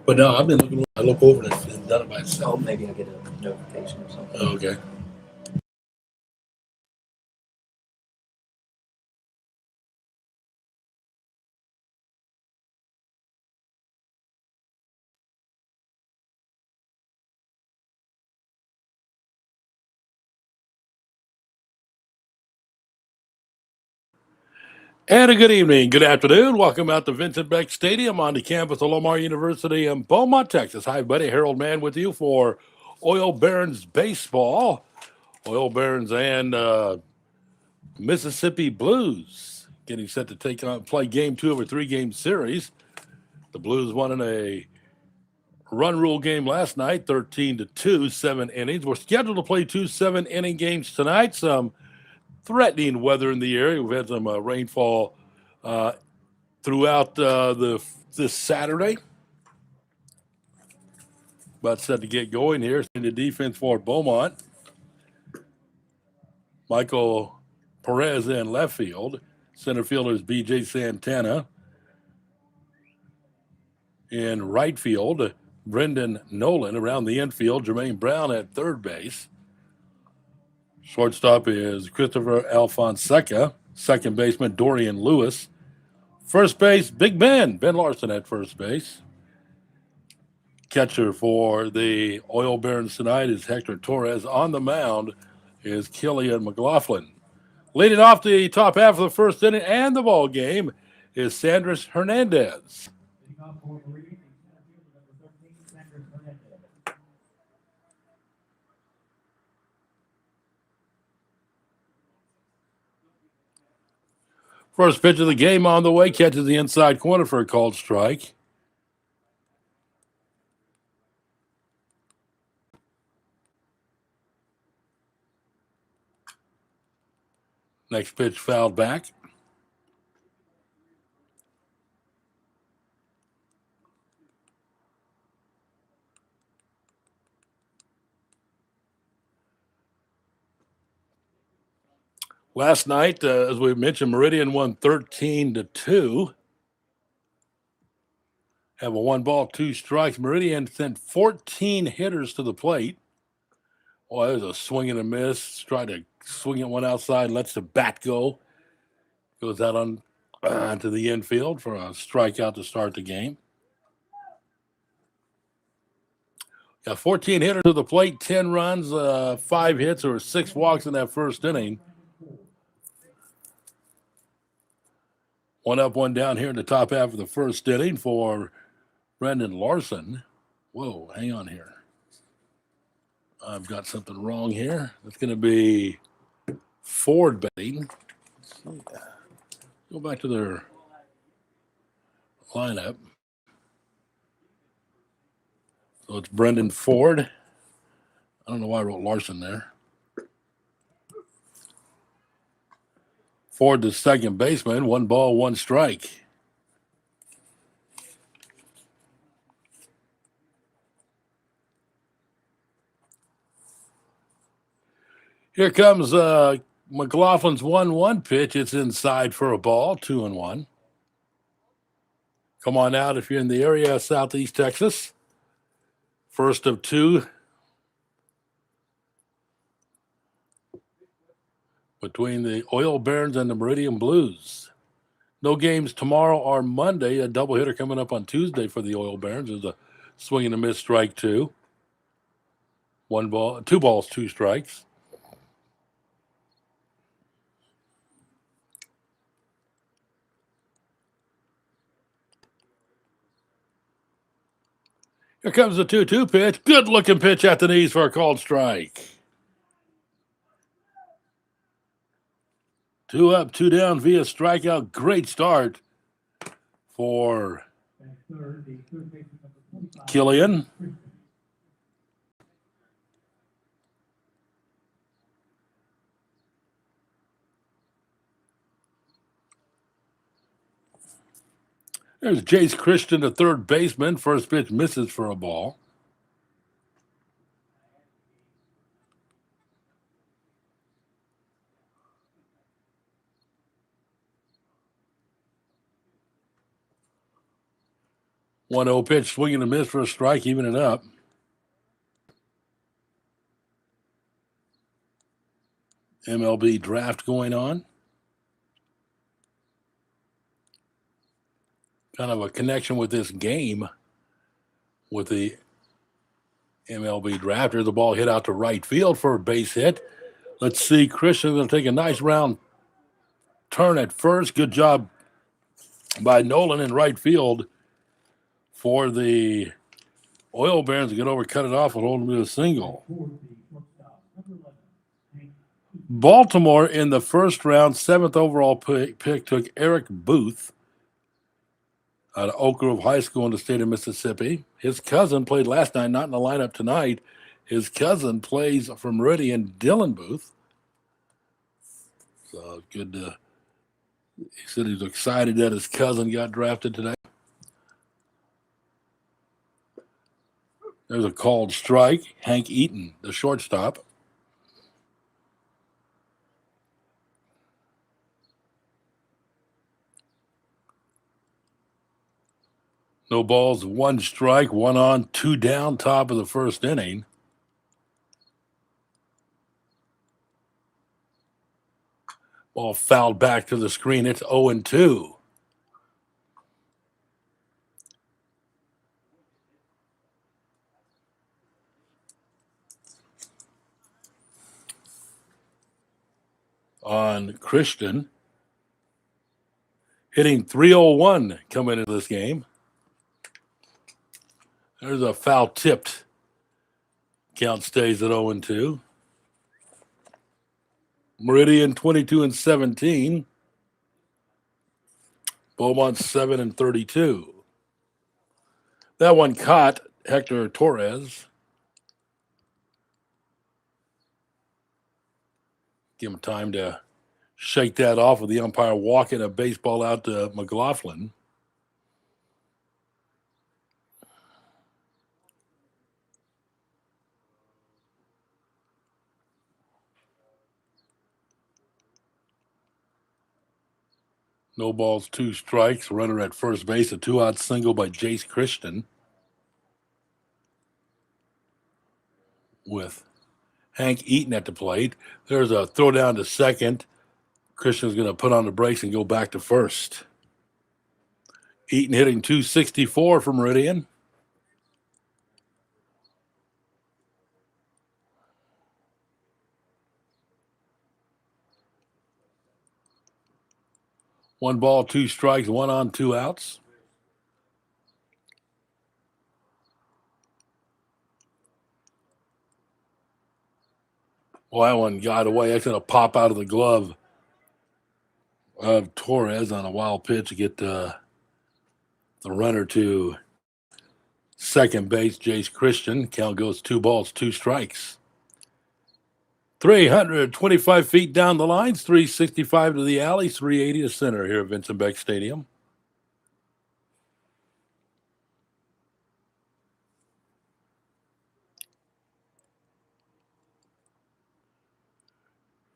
But no, I've been looking. I look over it and done it by Oh, itself. maybe I get a notification or something. Okay. And a good evening, good afternoon. Welcome out to Vincent Beck Stadium on the campus of Lamar University in Beaumont, Texas. Hi, buddy. Harold Mann with you for Oil Barons Baseball. Oil Barons and Mississippi Blues getting set to take on play game two of a three-game series. The Blues won in a run rule game last night, 13-2, 7 innings. We're scheduled to play two 7 inning games tonight. Some threatening weather in the area. We've had some rainfall throughout this Saturday. About set to get going here. In the defense for Beaumont, Michael Perez in left field. Center fielder is B.J. Santana. In right field, Brendan Nolan. Around the infield, Jermaine Brown at third base. Shortstop is Christopher Alfonseca. Second baseman, Dorian Lewis. First base, Big Ben Larson at first base. Catcher for the Oil Barons tonight is Hector Torres. On the mound is Killian McLaughlin. Leading off the top half of the first inning and the ball game is Sanders Hernandez. First pitch of the game on the way, catches the inside corner for a called strike. Next pitch fouled back. Last night, as we mentioned, Meridian won 13-2. Have a 1-ball, 2 strikes. Meridian sent 14 hitters to the plate. Boy, there's a swing and a miss. Tried to swing it one outside, lets the bat go. Goes out on to the infield for a strikeout to start the game. Got 14 hitters to the plate, 10 runs, 5 hits, or 6 walks in that first inning. One up, one down here in the top half of the first inning for Brendan Larson. Whoa, hang on here. I've got something wrong here. It's going to be Ford batting. Go back to their lineup. So it's Brendan Ford. I don't know why I wrote Larson there. Ford, the second baseman, 1 ball, 1 strike. Here comes McLaughlin's 1-1 pitch. It's inside for a ball, 2-1. Come on out if you're in the area, Southeast Texas. First of two between the Oil Barons and the Meridian Blues. No games tomorrow or Monday. A doubleheader coming up on Tuesday for the Oil Barons. There's a swing and a miss, strike 2. 2 balls, 2 strikes. Here comes the 2-2 pitch. Good looking pitch at the knees for a called strike. 2 up, 2 down via strikeout. Great start for Killian. There's Jace Christian, the third baseman. First pitch misses for a ball. 1-0 pitch, swing and a miss for a strike, even it up. MLB draft going on. Kind of a connection with this game with the MLB draft. There's the ball hit out to right field for a base hit. Let's see. Christian's going to take a nice round turn at first. Good job by Nolan in right field for the Oil Barons to get over, cut it off, and hold them to a single. Baltimore in the first round, 7th overall pick, took Eric Booth out of Oak Grove High School in the state of Mississippi. His cousin played last night, not in the lineup tonight. His cousin plays for Meridian, Dylan Booth. So good to, he said he's excited that his cousin got drafted today. There's a called strike. Hank Eaton, the shortstop. No balls, 1 strike, 1 on, 2 down, top of the first inning. Ball fouled back to the screen. It's 0-2. On Christian, hitting .301 coming into this game. There's a foul tipped. Count stays at 0-2. Meridian 22-17. Beaumont 7-32. That one caught Hector Torres. Give him time to shake that off with the umpire walking a baseball out to McLaughlin. No balls, 2 strikes. Runner at first base, a 2-out single by Jace Christian. With Hank Eaton at the plate. There's a throw down to second. Christian's going to put on the brakes and go back to first. Eaton hitting .264 for Meridian. One ball, 2 strikes, 1 on, 2 outs. Well, that one got away. That's going to pop out of the glove of Torres on a wild pitch to get the runner to second base, Jace Christian. Count goes 2 balls, 2 strikes. 325 feet down the lines, 365 to the alley, 380 to center here at Vincent Beck Stadium.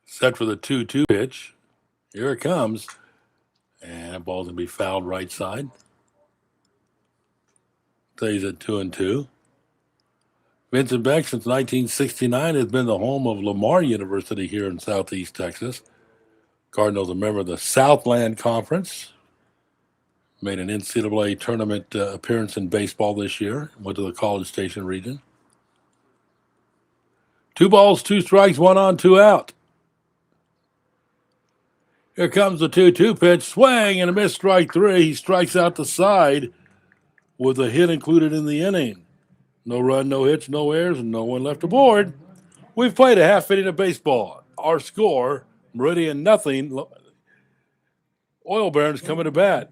Set for the 2-2 pitch. Here it comes. And that ball's going to be fouled right side. Stays at 2-2. Vincent Beck, since 1969, has been the home of Lamar University here in Southeast Texas. Cardinals a member of the Southland Conference. Made an NCAA tournament appearance in baseball this year. Went to the College Station region. 2 balls, 2 strikes, 1 on, 2 out. Here comes the 2-2 pitch. Swing and a miss, strike 3. He strikes out the side with a hit included in the inning. No run, no hits, no errors, and no one left aboard. We've played a half inning of baseball. Our score, Meridian 0. Oil Barons coming to bat.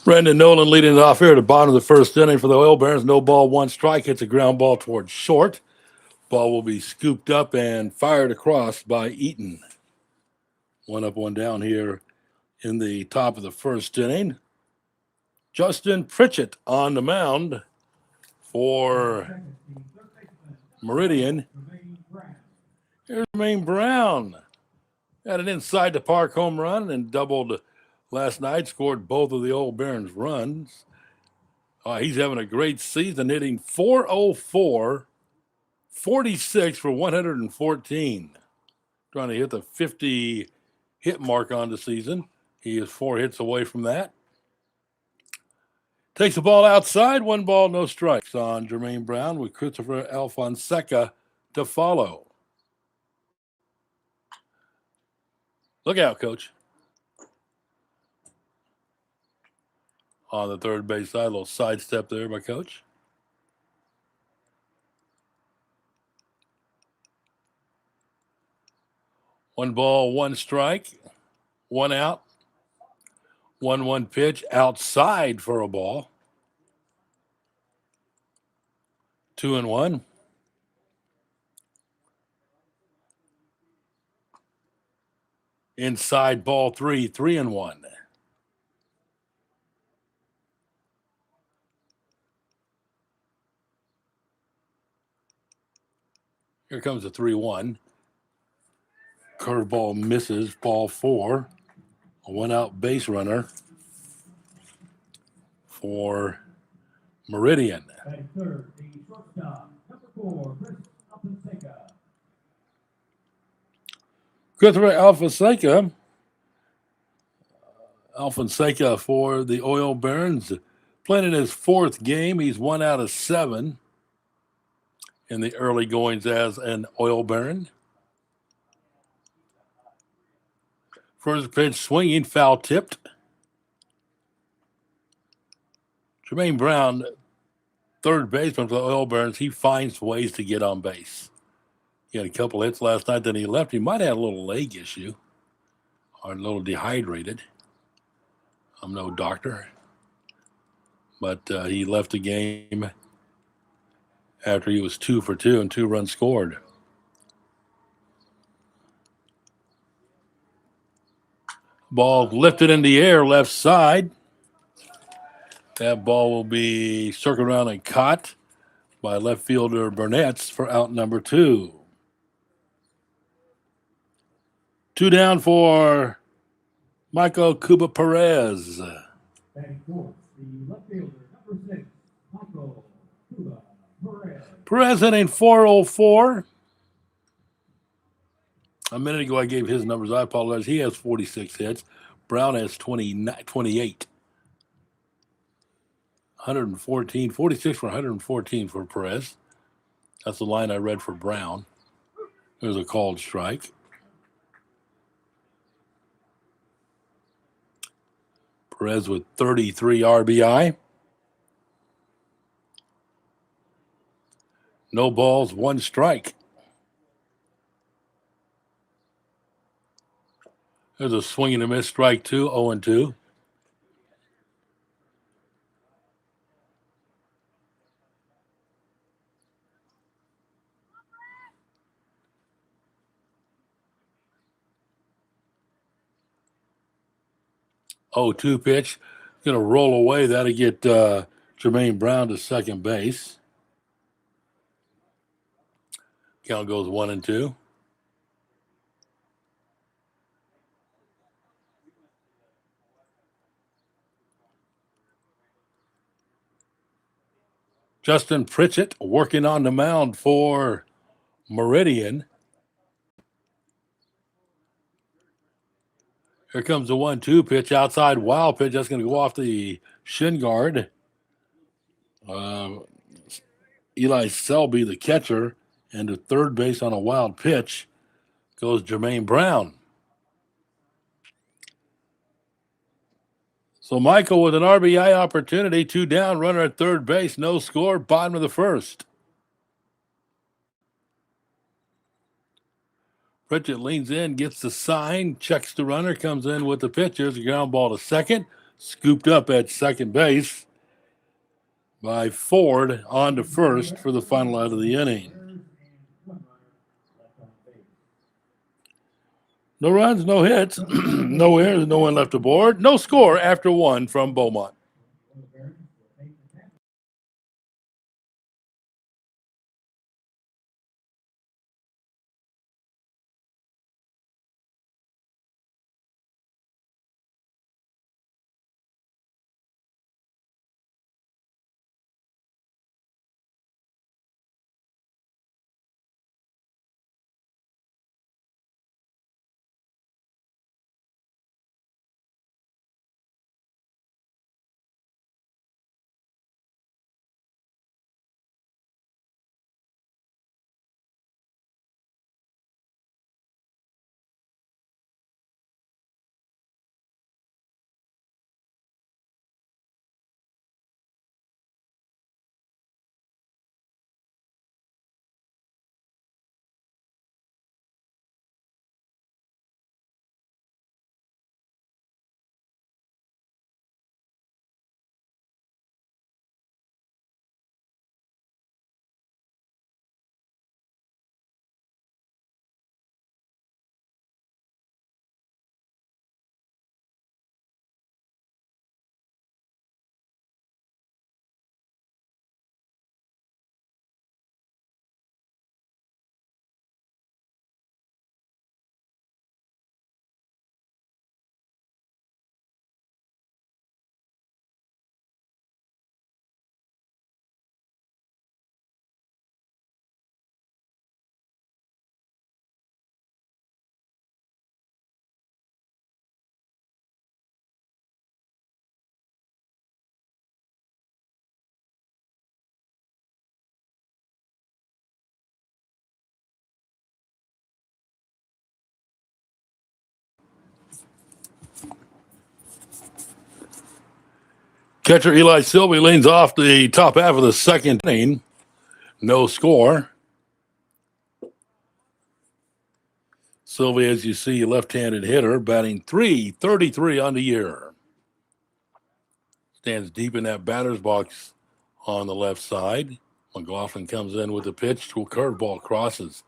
Brendan Nolan leading it off here at the bottom of the first inning for the Oil Barons. No ball, one strike. Hits a ground ball towards short. Ball will be scooped up and fired across by Eaton. One up, one down here in the top of the first inning. Justin Pritchett on the mound for Meridian. Here's Jermaine Brown. Had an inside the park home run and doubled last night, scored both of the Old Barons runs. He's having a great season, hitting .404, 46 for 114. Trying to hit the 50 hit mark on the season. He is 4 hits away from that. Takes the ball outside, 1 ball, no strikes on Jermaine Brown with Christopher Alfonseca to follow. Look out, Coach. On the third base side, a little sidestep there by Coach. One ball, one strike, 1 out. 1-1 pitch outside for a ball. 2-1. Inside ball 3, 3-1. Here comes a 3-1. Curveball misses, ball 4. A 1-out base runner for Meridian. Third, the shortstop, number 4, Chris Alfonseca. Christopher Alfonseca for the Oil Barons. Playing in his 4th game. He's 1 out of 7 in the early goings as an Oil Baron. First pitch swinging, foul tipped. Jermaine Brown, third baseman for the Oil Barons, he finds ways to get on base. He had a couple hits last night, then he left. He might have had a little leg issue or a little dehydrated. I'm no doctor. But he left the game after he was 2 for 2 and 2 runs scored. Ball lifted in the air, left side. That ball will be circled around and caught by left fielder Burnett's for out number 2. 2 down for Michael Cuba Perez. Batting fourth, the left fielder, number 6, Michael Cuba Perez. Perez hitting .404. A minute ago, I gave his numbers. I apologize. He has 46 hits. Brown has 28. 114, 46 for 114 for Perez. That's the line I read for Brown. There's a called strike. Perez with 33 RBI. No balls, 1 strike. There's a swing and a miss, strike 2, 0-2. Oh, 2 pitch. Going to roll away. That'll get Jermaine Brown to second base. Count goes 1-2. Justin Pritchett working on the mound for Meridian. Here comes the 1-2 pitch, outside wild pitch. That's going to go off the shin guard. Eli Selby, the catcher, and to third base on a wild pitch goes Jermaine Brown. So Michael with an RBI opportunity, 2 down, runner at third base, no score, bottom of the first. Pritchett leans in, gets the sign, checks the runner, comes in with the pitch. There's a ground ball to second. scooped up at second base by Ford on to first for the final out of the inning. No runs, no hits, no errors, no one left aboard. No score after one from Beaumont. Catcher Eli Silvey leans off the top half of the second inning. No score. Silvey, as you see, left-handed hitter, batting .333 on the year. Stands deep in that batter's box on the left side. McLaughlin comes in with the pitch to a curveball, crosses.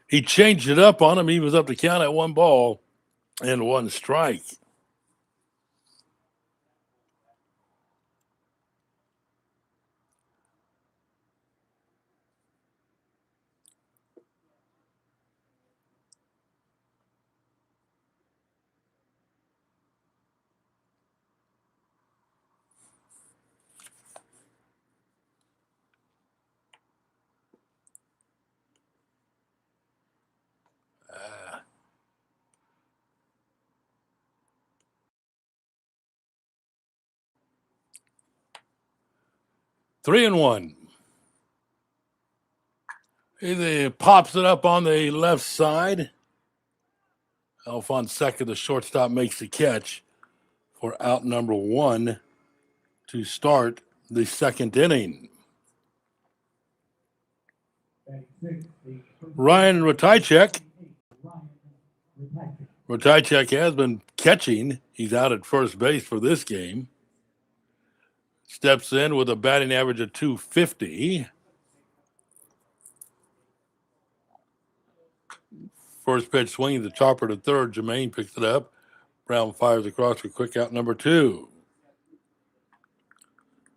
He changed it up on him. He was up to count at 1 ball and 1 strike. Three and one. He pops it up on the left side. Alfonseca, the shortstop, makes the catch for out number 1 to start the second inning. Ryan Ratajczak. Ratajczak has been catching. He's out at first base for this game. Steps in with a batting average of .250. First pitch swinging the chopper to third. Jermaine picks it up. Brown fires across for quick out number 2.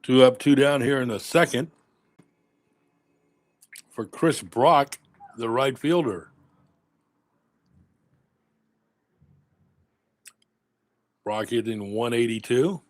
2 up, 2 down here in the second for Chris Brock, the right fielder. Brock hitting .182.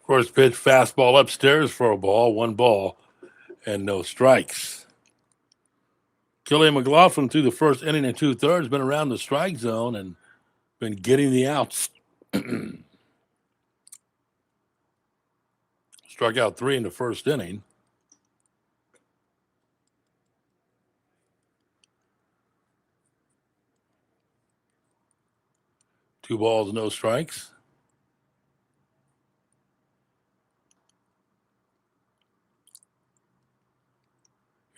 First pitch, fastball upstairs for a ball, 1 ball, and no strikes. Killian McLaughlin through the first inning and 2/3 been around the strike zone and been getting the outs. Struck out 3 in the first inning. Two balls, no strikes.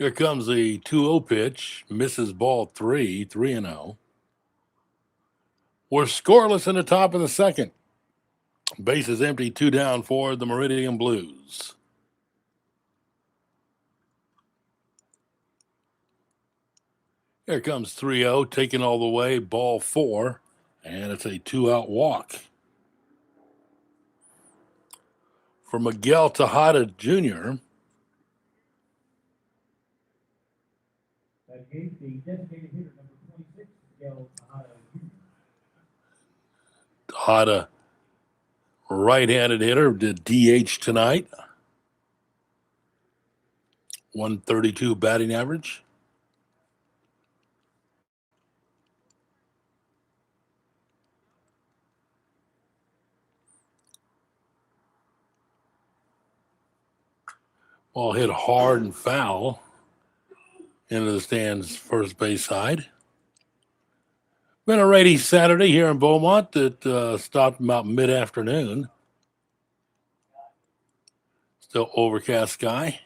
Here comes the 2-0 pitch. Misses ball 3-0. We're scoreless in the top of the second. Base is empty, 2 down for the Meridian Blues. Here comes 3-0, taken all the way, ball 4, and it's a 2-out walk. For Miguel Tejada Jr., That gave the designated hitter number 26, Miguel Tejada Jr. Tejada, right-handed hitter, did DH tonight. 132 batting average. Ball hit hard and foul into the stands first base side. Been a rainy Saturday here in Beaumont that stopped about mid-afternoon. Still overcast sky.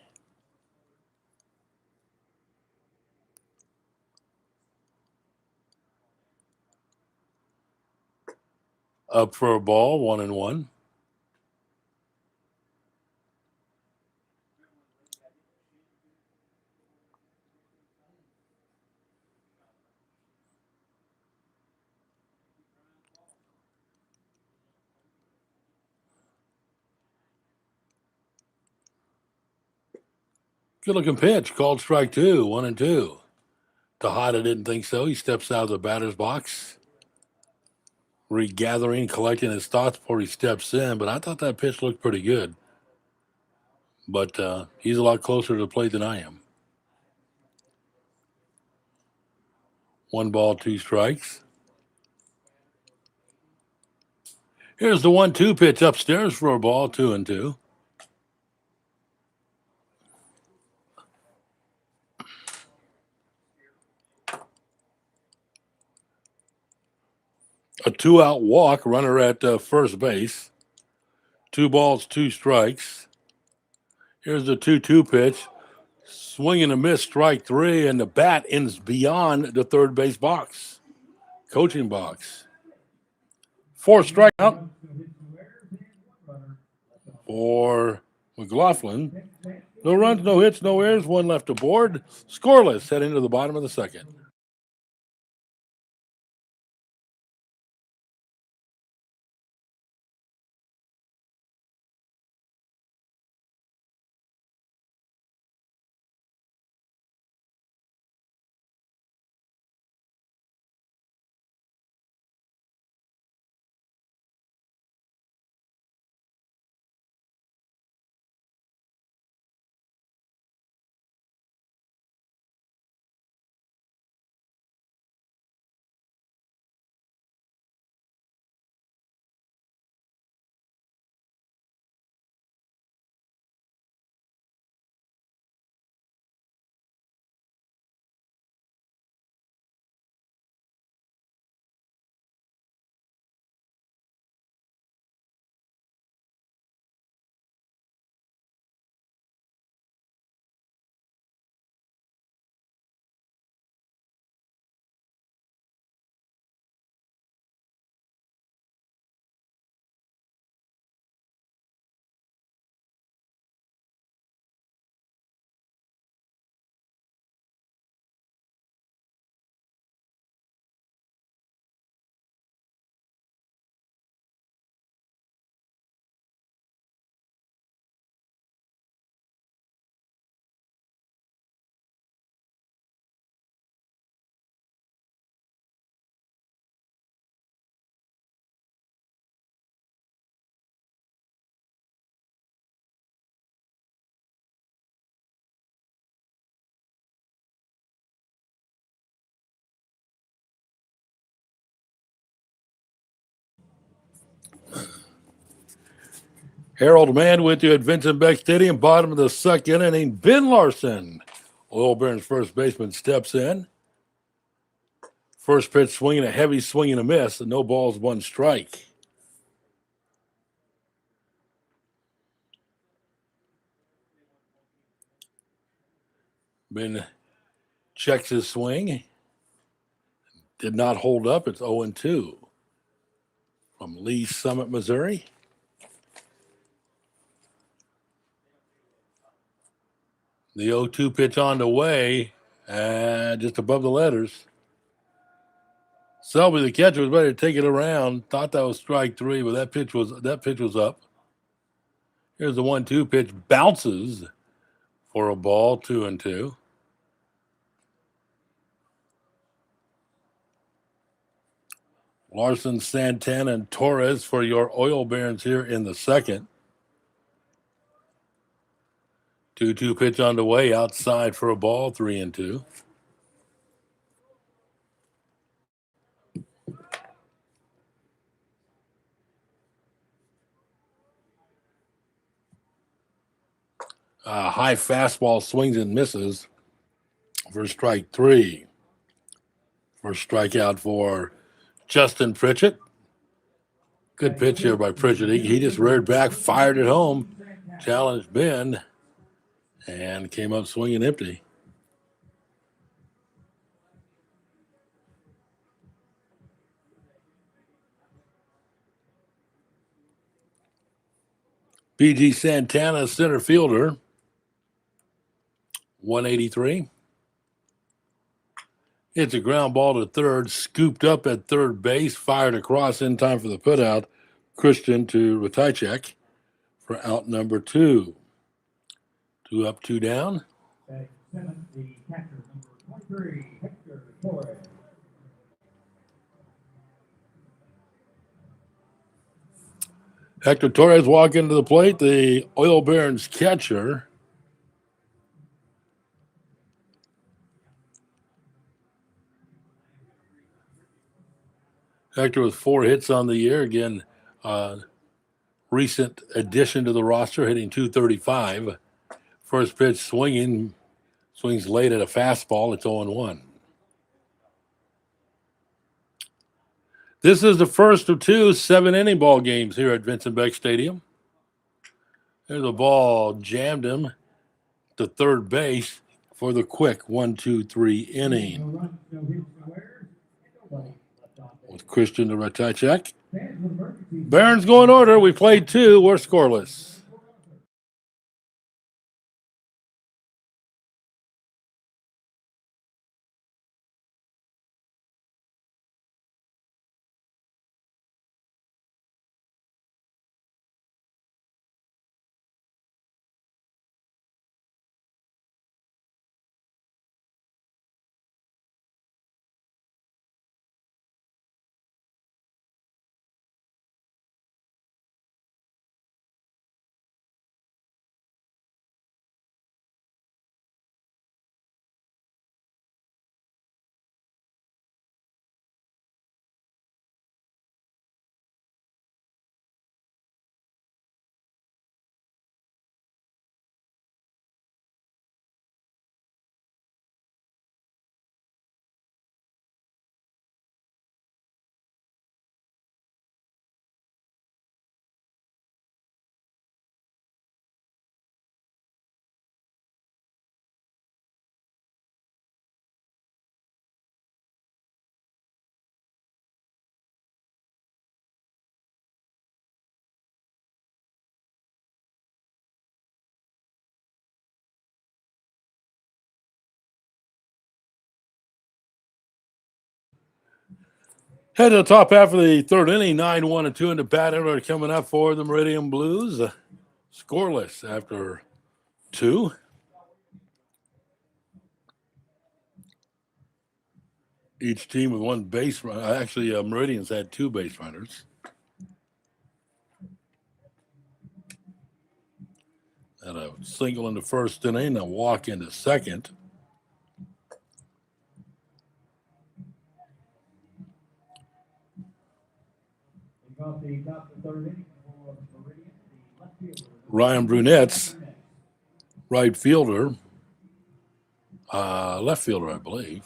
Up for a ball, 1-1. Good looking pitch, called strike 2, 1-2. Tejada didn't think so. He steps out of the batter's box, regathering, collecting his thoughts before he steps in. But I thought that pitch looked pretty good. But he's a lot closer to the plate than I am. 1 ball, 2 strikes. Here's the 1-2 pitch upstairs for a ball, 2-2. A 2-out walk, runner at first base. 2 balls, 2 strikes. Here's the 2-2 pitch. Swing and a miss, strike 3, and the bat ends beyond the third base box. Coaching box. 4 strikeout for McLaughlin. No runs, no hits, no errors, 1 left aboard. Scoreless heading to the bottom of the second. Harold Mann with you at Vincent Beck Stadium, bottom of the second inning. Ben Larson, Oil Barons first baseman, steps in. First pitch swinging, a heavy swing and a miss, and no balls, 1 strike. Ben checks his swing. Did not hold up. It's 0-2 from Lee Summit, Missouri. The 0-2 pitch on the way, just above the letters. Selby, the catcher, was ready to take it around. Thought that was strike three, but that pitch was up. Here's the 1-2 pitch, bounces for a ball, 2-2. Larson, Santana, and Torres for your Oil Barons here in the second. 2-2 pitch on the way, outside for a ball, 3-2. High fastball swings and misses for strike three. First strikeout for Justin Pritchett. Good pitch here by Pritchett. He just reared back, fired it home, challenged Ben, and came up swinging empty. B.G. Santana, center fielder, 183. It's a ground ball to third, scooped up at third base, fired across in time for the putout. Christian to Ratajczak for out number 2. 2 up, 2 down. Batting seventh, the catcher, number 23, Hector Torres. Hector Torres walk into the plate, the Oil Barons catcher. Hector with 4 hits on the year. Again, recent addition to the roster, hitting .235. First pitch swinging, swings late at a fastball. It's 0-1. This is the first of 2 7-inning ball games here at Vincent Beck Stadium. There's a ball, jammed him to third base for the quick 1-2-3 inning. No runs, no hits, no errors, and nobody left on base. With Christian to Ratajczak. Fans with emergency. Barons go in order. We played 2. We're scoreless. Head to the top half of the third inning, 9-1-2 in the batting order coming up for the Meridian Blues. Scoreless after 2. Each team with 1 base run. Actually, Meridian's had 2 base runners. And a single in the first inning, a walk in the second. Off the top of the third inning for Meridian, the left fielder. Ryan Brunette's right fielder. Left fielder, I believe.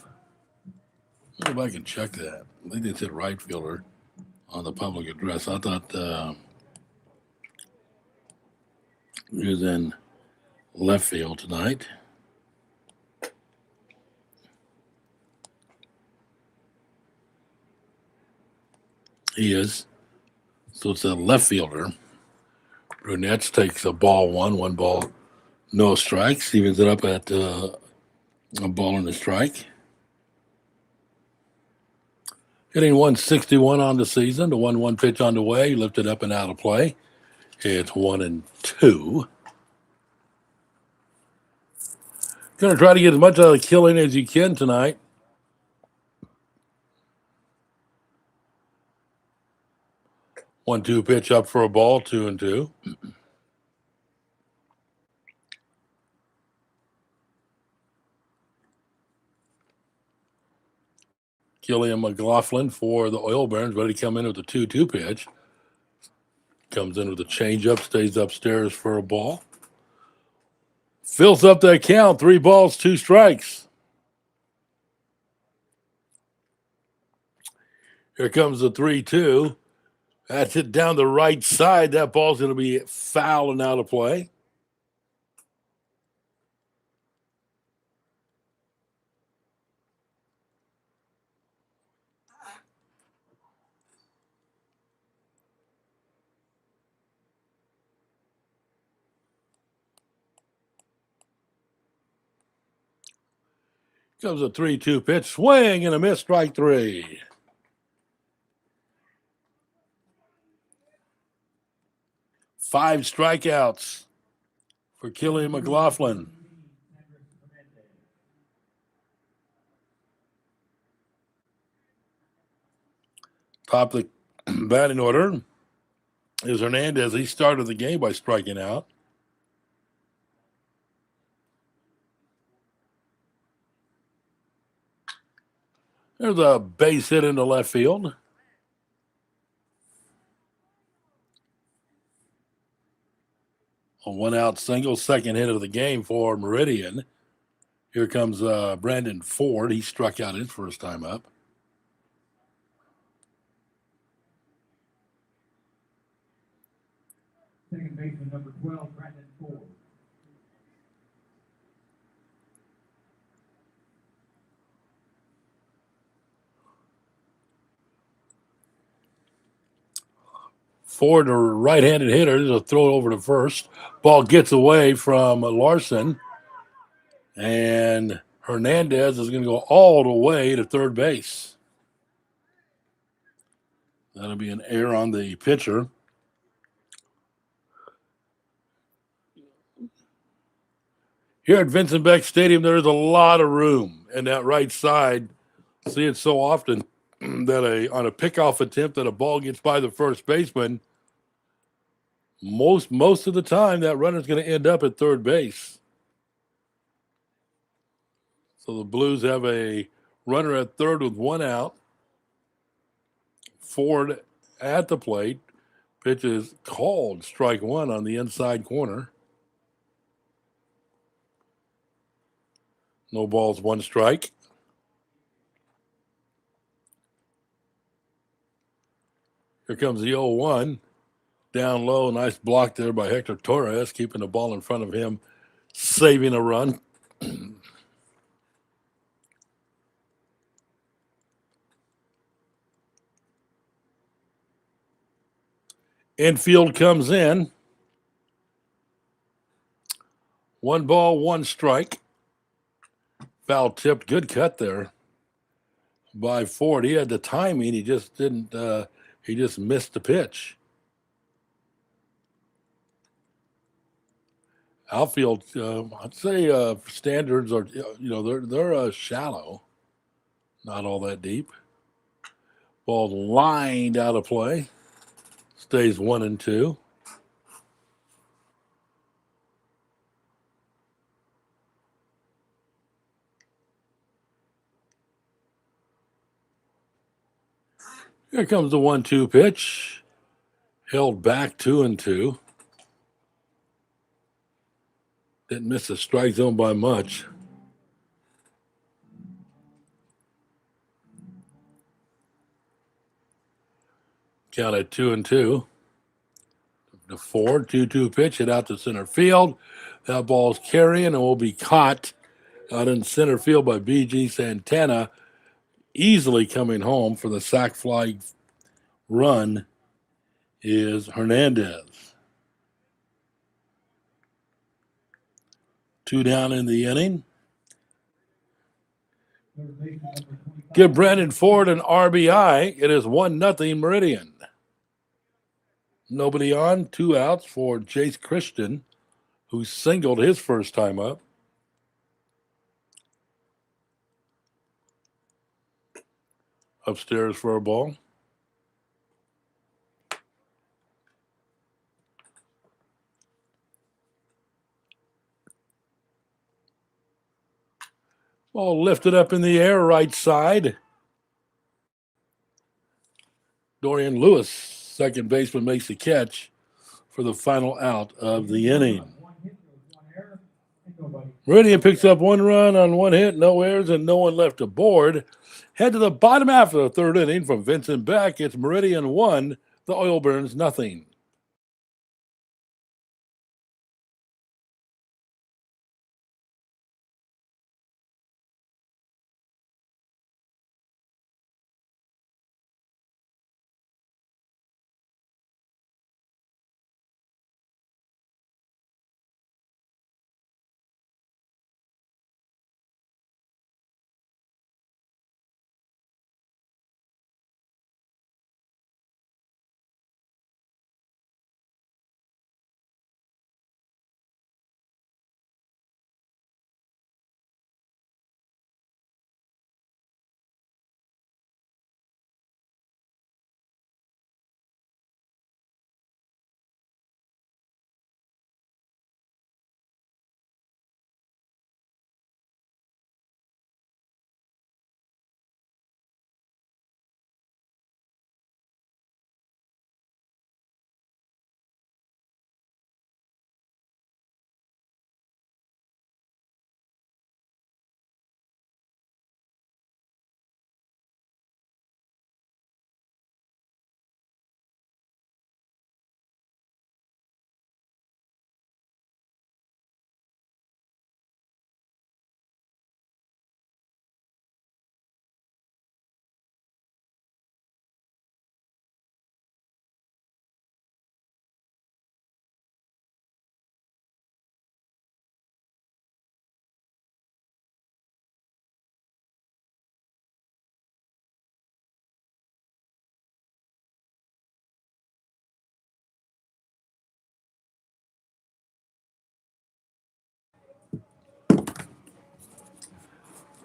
Let me go back and check that. I think they said right fielder on the public address. I thought he was in left field tonight. He is. So it's a left fielder. Brunettes takes a ball one ball, no strikes. Evens it up at a ball and a strike. Hitting 161 on the season. The 1-1 pitch on the way. Lifted up and out of play. It's 1-2. Going to try to get as much out of Killing as you can tonight. One-two pitch up for a ball, 2-2. Killian McLaughlin for the Oil Barons, ready to come in with a 2-2 pitch. Comes in with a changeup, stays upstairs for a ball. Fills up that count, 3 balls, 2 strikes. Here comes the 3-2. That's it down the right side. That ball's going to be foul and out of play. Comes a 3-2 pitch, swing and a miss, strike 3. Five strikeouts for Killian McLaughlin. Top of the batting order is Hernandez. He started the game by striking out. There's a base hit into left field. A 1-out single, second hit of the game for Meridian. Here comes Brandon Ford. He struck out his first time up. Second baseman, number 12, Brandon Ford. Ford, a right-handed hitter, is a throw over to first. Ball gets away from Larson. And Hernandez is going to go all the way to third base. That'll be an error on the pitcher. Here at Vincent Beck Stadium, there's a lot of room in that right side. See it so often that on a pickoff attempt that a ball gets by the first baseman, most of the time that runner's going to end up at third base. So the Blues have a runner at third with 1 out. Ford at the plate. Pitch is called, strike 1 on the inside corner. No balls, 1 strike. Here comes the 0-1. Down low, nice block there by Hector Torres, keeping the ball in front of him, saving a run. Infield comes in. 1 ball, 1 strike. Foul tipped, good cut there by Ford. He had the timing, he just didn't, he just missed the pitch. Outfield, I'd say standards are, they're shallow, not all that deep. Ball lined out of play, stays 1-2. Here comes the 1-2 pitch, held back 2-2. Didn't miss the strike zone by much. Count at 2-2. The Ford 2-2 pitch hit out to center field. That ball's carrying and will be caught out in center field by B.G. Santana, easily coming home for the sac fly run is Hernandez. 2 down in the inning. Third baseman, number 25. Give Brandon Ford an RBI. It is 1-0 Meridian. Nobody on. 2 outs for Jace Christian, who singled his first time up. Upstairs for a ball. Ball lifted up in the air, right side. Dorian Lewis, second baseman, makes the catch for the final out of the inning. One hit, one error, and nobody. Meridian picks up 1 run on 1 hit, no errors, and no one left aboard. Head to the bottom half of the third inning from Vincent Beck. It's Meridian 1, the Oil Barons 0.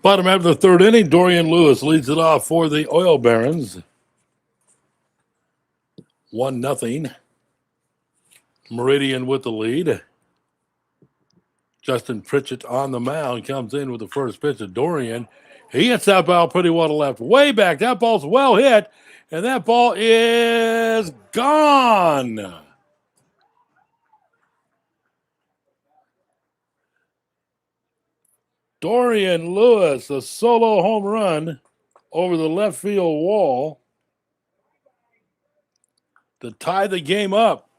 Bottom half of the third inning, Dorian Lewis leads it off for the Oil Barons. 1-0. Meridian with the lead. Justin Pritchett on the mound comes in with the first pitch of Dorian. He hits that ball pretty well to left, way back. That ball's well hit, and that ball is gone. Dorian Lewis, a solo home run over the left field wall to tie the game up.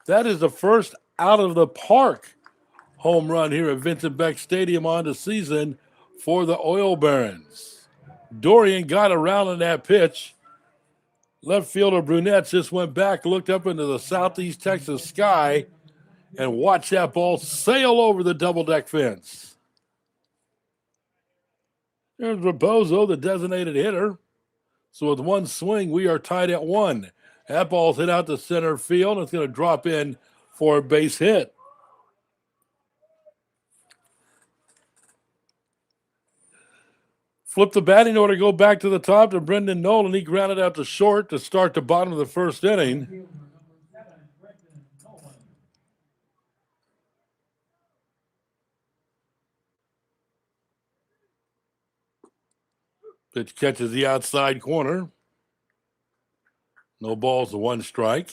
That is the first out of the park home run here at Vincent Beck Stadium on the season for the Oil Barons. Dorian got around on that pitch. Left fielder Brunette just went back, looked up into the southeast Texas sky, and watched that ball sail over the double-deck fence. There's Rebozo, the designated hitter. So with one swing, we are tied at 1. That ball's hit out to center field, and it's going to drop in for a base hit. Flip the batting order, go back to the top to Brendan Nolan. He grounded out to short to start the bottom of the first inning. Fielder, number 7, Brendan Nolan. Pitch catches the outside corner. No balls to 1 strike.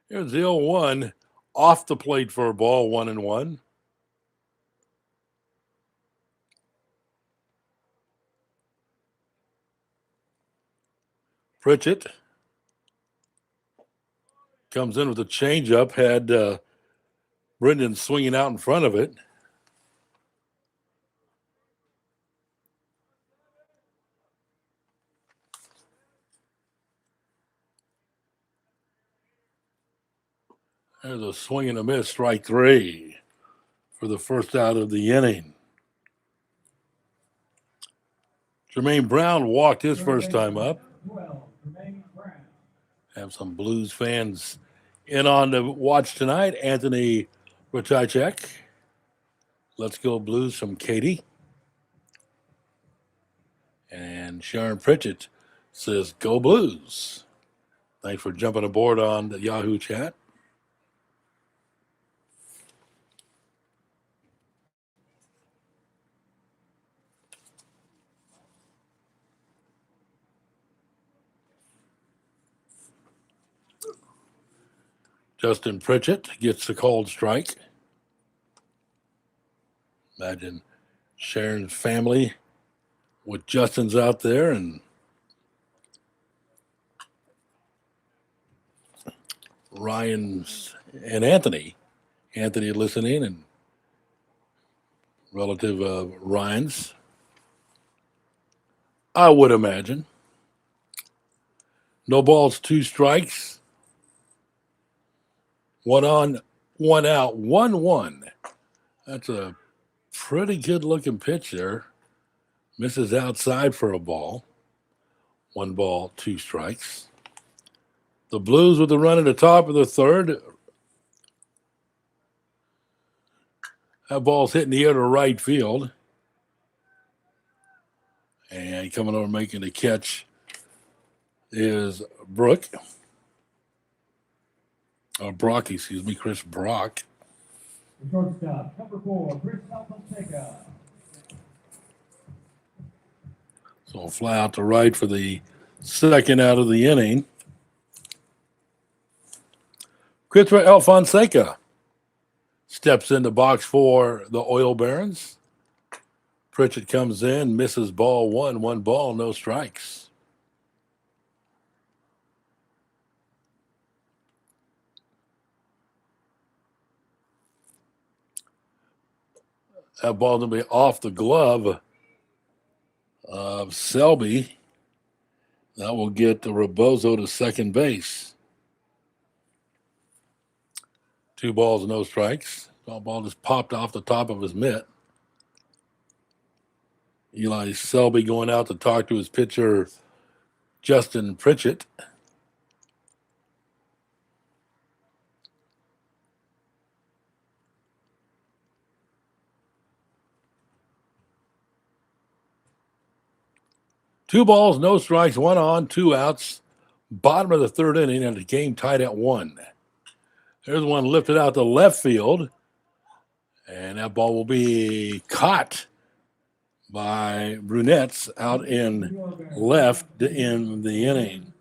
Here's the 0-1 off the plate for a ball, 1-1. Pritchett comes in with a changeup, had Brendan swinging out in front of it. There's a swing and a miss, strike 3 for the first out of the inning. Jermaine Brown walked his first time up. 12, Jermaine Brown. Have some Blues fans in on the watch tonight. Anthony Ratajczak. Let's go Blues from Katie. And Sharon Pritchett says, go Blues. Thanks for jumping aboard on the Yahoo chat. Justin Pritchett gets the called strike. Imagine Sharon's family with Justin's out there and Ryan's and Anthony. Anthony listening and relative of Ryan's. I would imagine. No balls, 2 strikes. 1 on, 1 out, 1-1. That's a pretty good looking pitch there. Misses outside for a ball. 1 ball, 2 strikes. The Blues with the run at the top of the third. That ball's hitting the air to right field. And coming over making the catch is Brooke. Brock, excuse me, Chris Brock. The shortstop, number 4, Chris Alfonseca. So a fly out to right for the second out of the inning. Chris Alfonseca steps in the box for the Oil Barons. Pritchett comes in, misses ball 1, 1 ball, no strikes. That ball going to be off the glove of Selby. That will get the Rebozo to second base. 2 balls, no strikes. That ball just popped off the top of his mitt. Eli Selby going out to talk to his pitcher, Justin Pritchett. Two balls, no strikes, 1 on, 2 outs. Bottom of the third inning, and the game tied at 1. There's one lifted out to left field, and that ball will be caught by Brunettes out in left in the inning.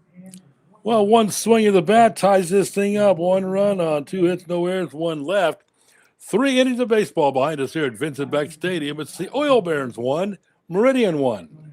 Well, 1 swing of the bat ties this thing up. 1 run on 2 hits, no errors, 1 left. 3 innings of baseball behind us here at Vincent Beck Stadium. It's the Oil Barons 1, Meridian 1.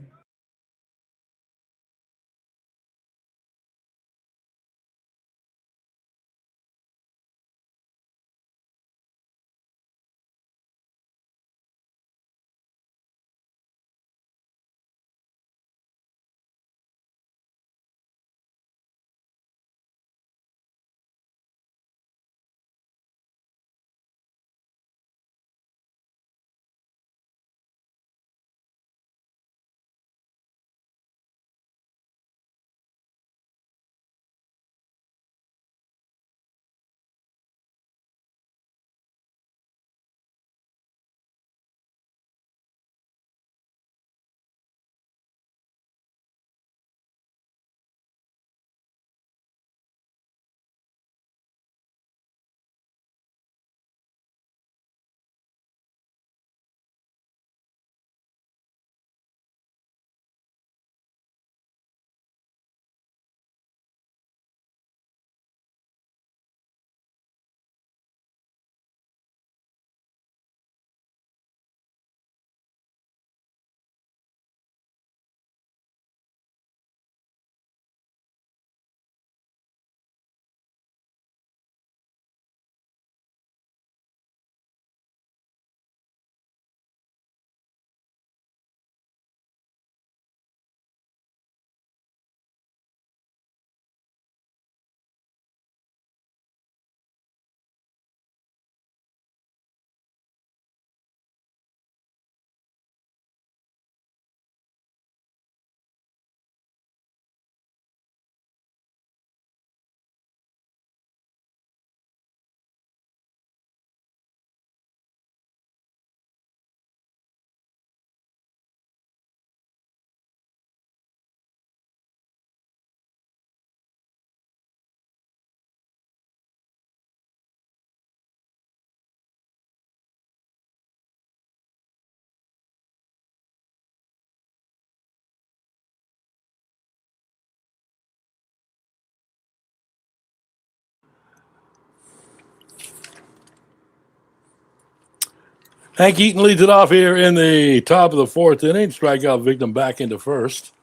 Hank Eaton leads it off here in the top of the fourth inning. Strikeout victim back into first.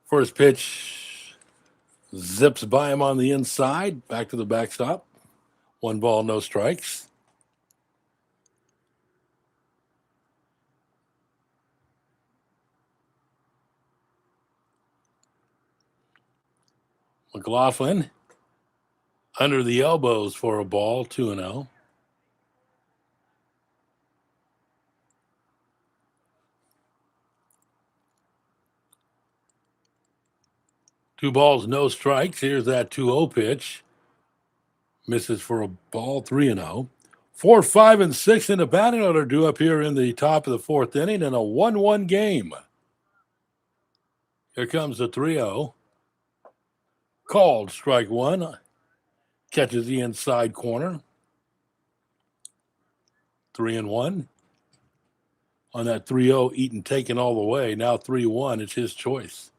First pitch zips by him on the inside. Back to the backstop. 1 ball, no strikes. McLaughlin under the elbows for a ball, 2-0. Two balls, no strikes. Here's that 2-0 pitch. Misses for a ball, 3-0. 4, 5, and 6 in the batting order due up here in the top of the fourth inning in a 1-1 game. Here comes the 3-0. Called strike one. Catches the inside corner. 3-1. On that 3-0, Eaton taken all the way. Now 3-1. It's his choice.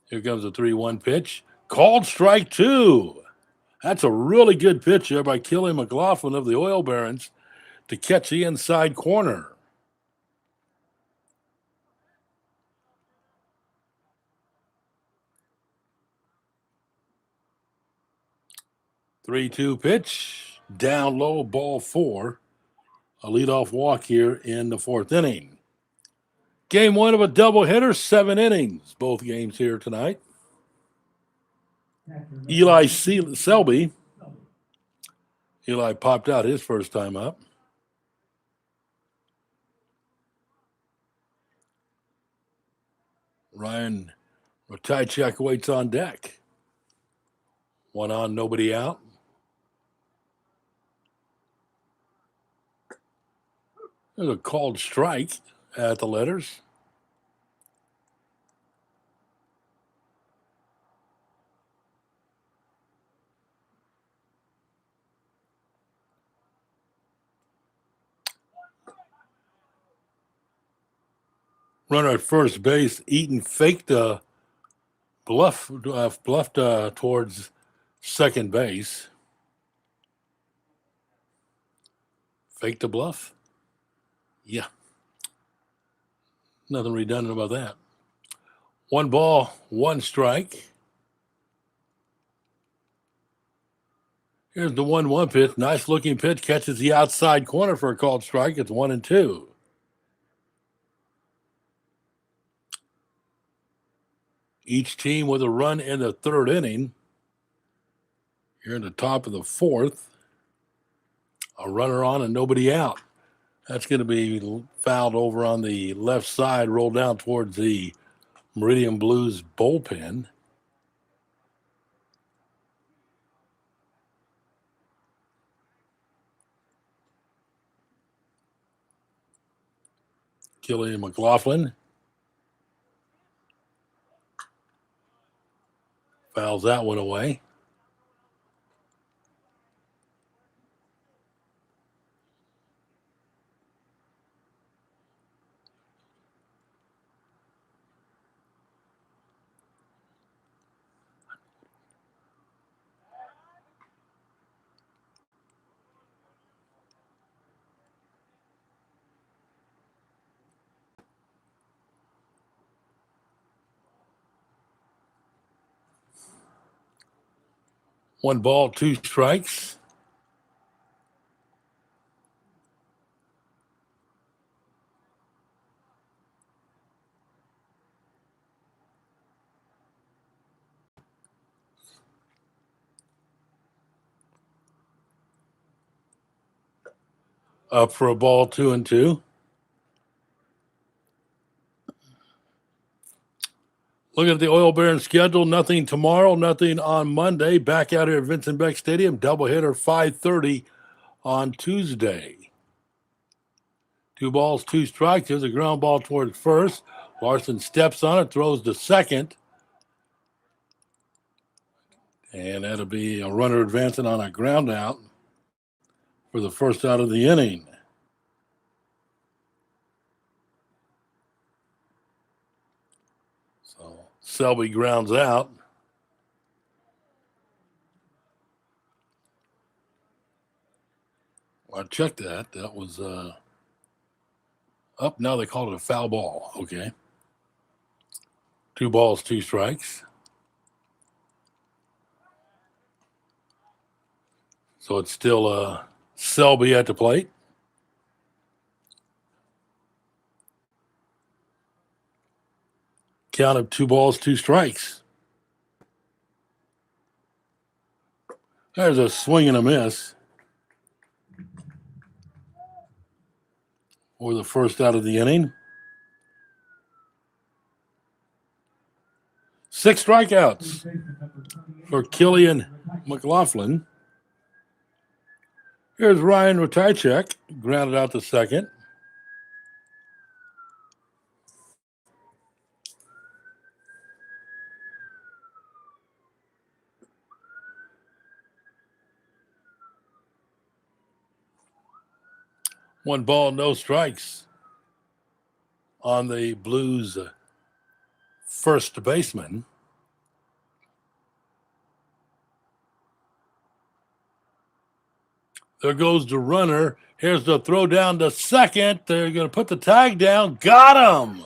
Here comes the 3-1 pitch. Called strike two. That's a really good pitch there by Kelly McLaughlin of the Oil Barons to catch the inside corner. 3-2 pitch. Down low, ball 4. A leadoff walk here in the fourth inning. Game 1 of a doubleheader, 7 innings. Both games here tonight. Eli Selby. Eli popped out his first time up. Ryan Ratajczak waits on deck. 1 on, nobody out. There's a called strike at the letters. Runner at first base. Eaton faked a bluffed towards second base. Faked a bluff? Yeah. Nothing redundant about that. 1 ball, 1 strike. Here's the 1-1 pitch. Nice looking pitch. Catches the outside corner for a called strike. It's 1-2. Each team with a run in the third inning. Here in the top of the fourth. A runner on and nobody out. That's going to be fouled over on the left side, rolled down towards the Meridian Blues bullpen. Killian McLaughlin fouls that one away. One ball, 2 strikes. Up for a ball, 2-2. Looking at the Oil Barons schedule, nothing tomorrow, nothing on Monday. Back out here at Vincent Beck Stadium, doubleheader 5:30 on Tuesday. 2 balls, 2 strikes. Here's a ground ball towards first. Larson steps on it, throws to second. And that'll be a runner advancing on a ground out for the first out of the inning. So Selby grounds out. I checked that. That was up. Now they called it a foul ball. Okay. 2 balls, 2 strikes. So it's still Selby at the plate. Count of 2 balls, 2 strikes. There's a swing and a miss for the first out of the inning. 6 strikeouts for Killian McLaughlin. Here's Ryan Ratajczak, grounded out to second. One ball, no strikes on the Blues' first baseman. There goes the runner. Here's the throw down to second. They're going to put the tag down. Got him.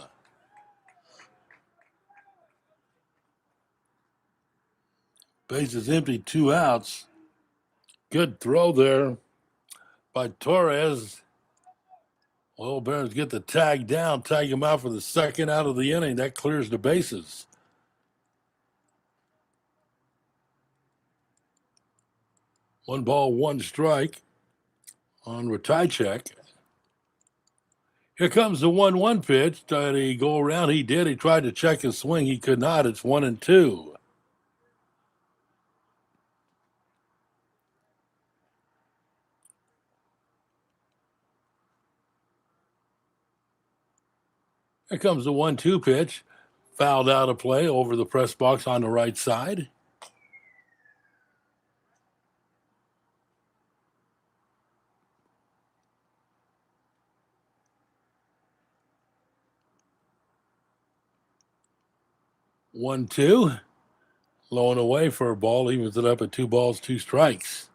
Base is empty, 2 outs. Good throw there by Torres. Well, Barons get the tag down, tag him out for the second out of the inning. That clears the bases. One ball, 1 strike on Ratajczak. Here comes the 1-1 pitch. Did he go around? He did. He tried to check his swing. He could not. It's 1-2. Here comes the 1-2 pitch. Fouled out of play over the press box on the right side. One, 2. Low and away for a ball. Evens it up at 2 balls, 2 strikes.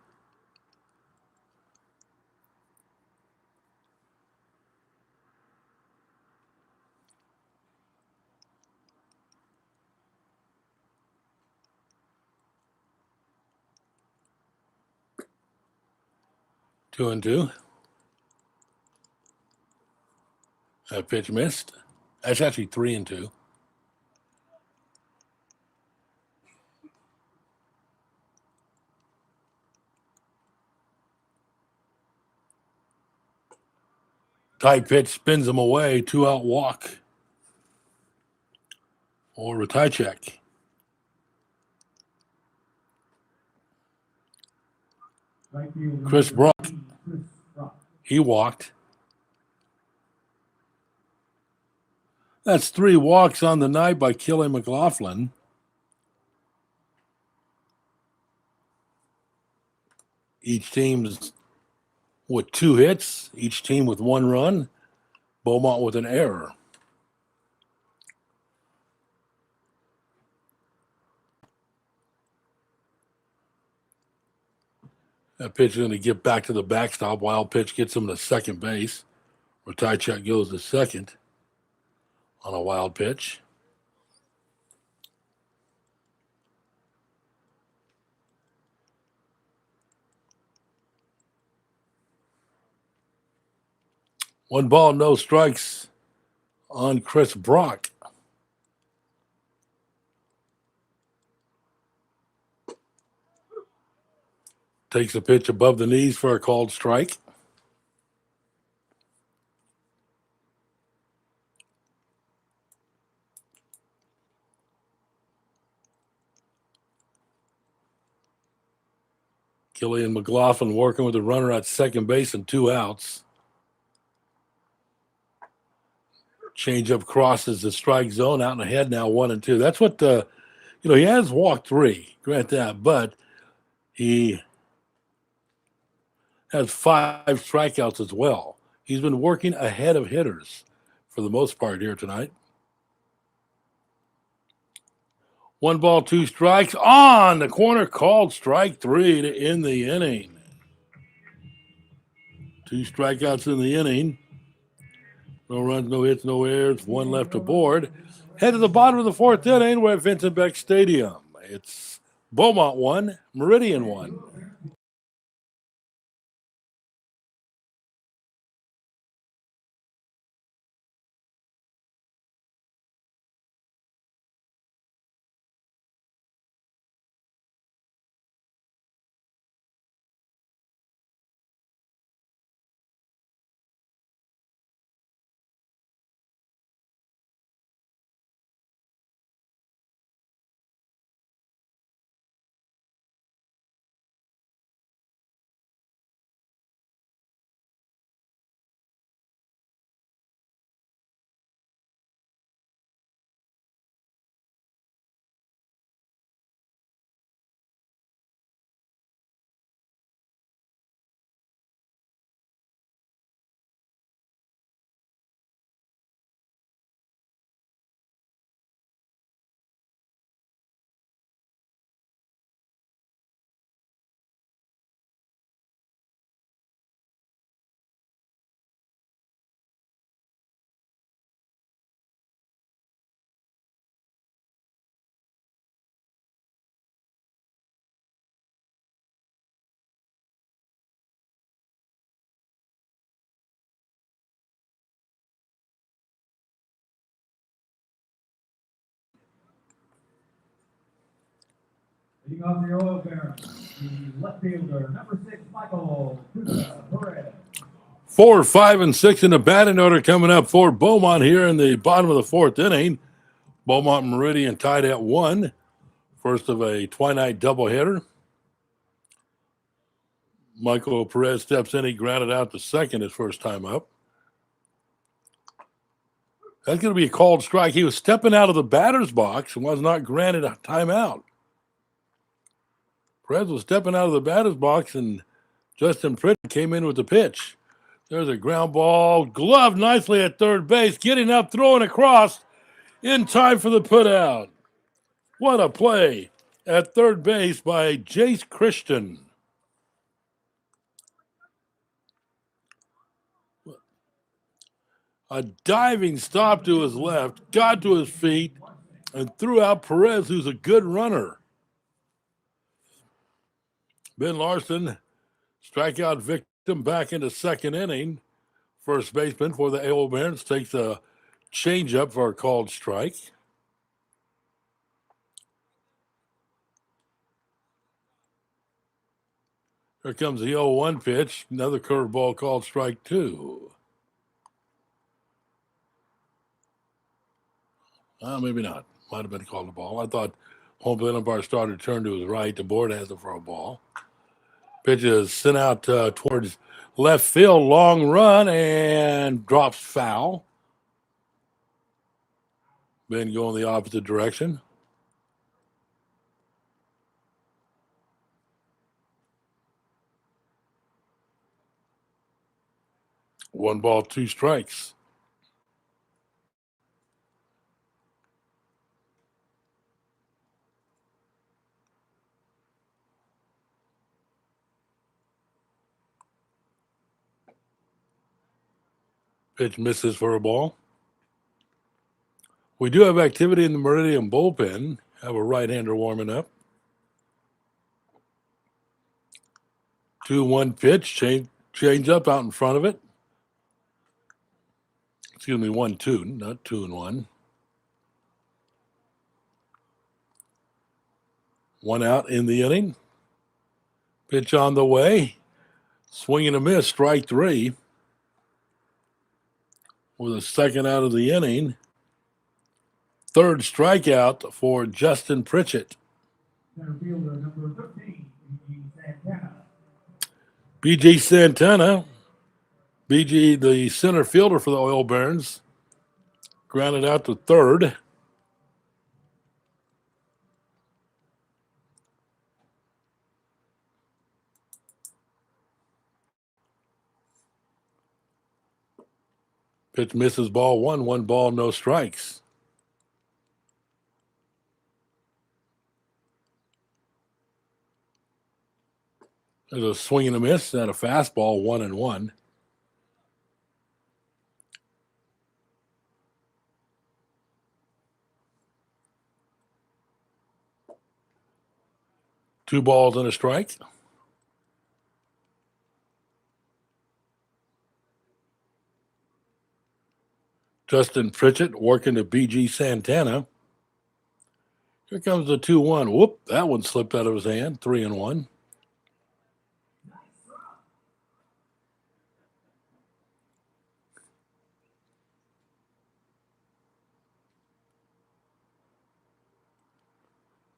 Two and two. That pitch missed. That's actually 3-2. Tight pitch spins him away. 2-out walk for Ratajczak. Chris Brock. He walked. That's 3 walks on the night by Killian McLaughlin. Each team's with 2 hits, each team with 1 run. Beaumont with an error. That pitch is going to get back to the backstop. Wild pitch gets him to second base. Ratajczak goes to second on a wild pitch. One ball, no strikes on Chris Brock. Takes a pitch above the knees for a called strike. Killian McLaughlin working with the runner at second base and 2 outs. Changeup crosses the strike zone out and ahead now, 1-2. That's what he has walked 3, grant that, but he has 5 strikeouts as well. He's been working ahead of hitters for the most part here tonight. 1 ball, 2 strikes on the corner, called strike 3 to end the inning. 2 strikeouts in the inning. No runs, no hits, no errors. 1 left aboard. Head to the bottom of the 4th inning. We're at Vincent Beck Stadium. It's Beaumont 1, Meridian 1. Leading off the Oil Barons, the left fielder, number 6, Michael Perez. 4, 5, and 6 in the batting order coming up for Beaumont here in the bottom of the 4th inning. Beaumont and Meridian tied at 1. First of a twilight doubleheader. Michael Perez steps in. He grounded out to second his first time up. That's going to be a called strike. He was stepping out of the batter's box and was not granted a timeout. Perez was stepping out of the batter's box, and Justin Pritchett came in with the pitch. There's a ground ball, gloved nicely at third base, getting up, throwing across in time for the putout. What a play at third base by Jace Christian. A diving stop to his left, got to his feet, and threw out Perez, who's a good runner. Ben Larson, strikeout victim, back into second inning. First baseman for the Oil Barons takes a changeup for a called strike. Here comes the 0-1 pitch. Another curveball called strike 2. Maybe not. Might have been called a ball. I thought home plate umpire started to turn to his right. The board has it for a ball. Pitch is sent out towards left field. Long run and drops foul. Ben going the opposite direction. One ball, 2 strikes. Pitch misses for a ball. We do have activity in the Meridian bullpen. Have a right-hander warming up. 2-1 pitch. Change up out in front of it. Excuse me, 1-2, not 2-1. 1 out in the inning. Pitch on the way. Swing and a miss, strike 3. With a second out of the inning. Third strikeout for Justin Pritchett. Center fielder, number 13, Santana. BG Santana. BG, the center fielder for the Oil Barons. Grounded out to third. Pitch misses, ball 1. 1 ball, no strikes. There's a swing and a miss and a fastball, 1-1. 2 balls and a strike. Justin Pritchett working to BG Santana. Here comes the 2-1. Whoop, that one slipped out of his hand. 3-1.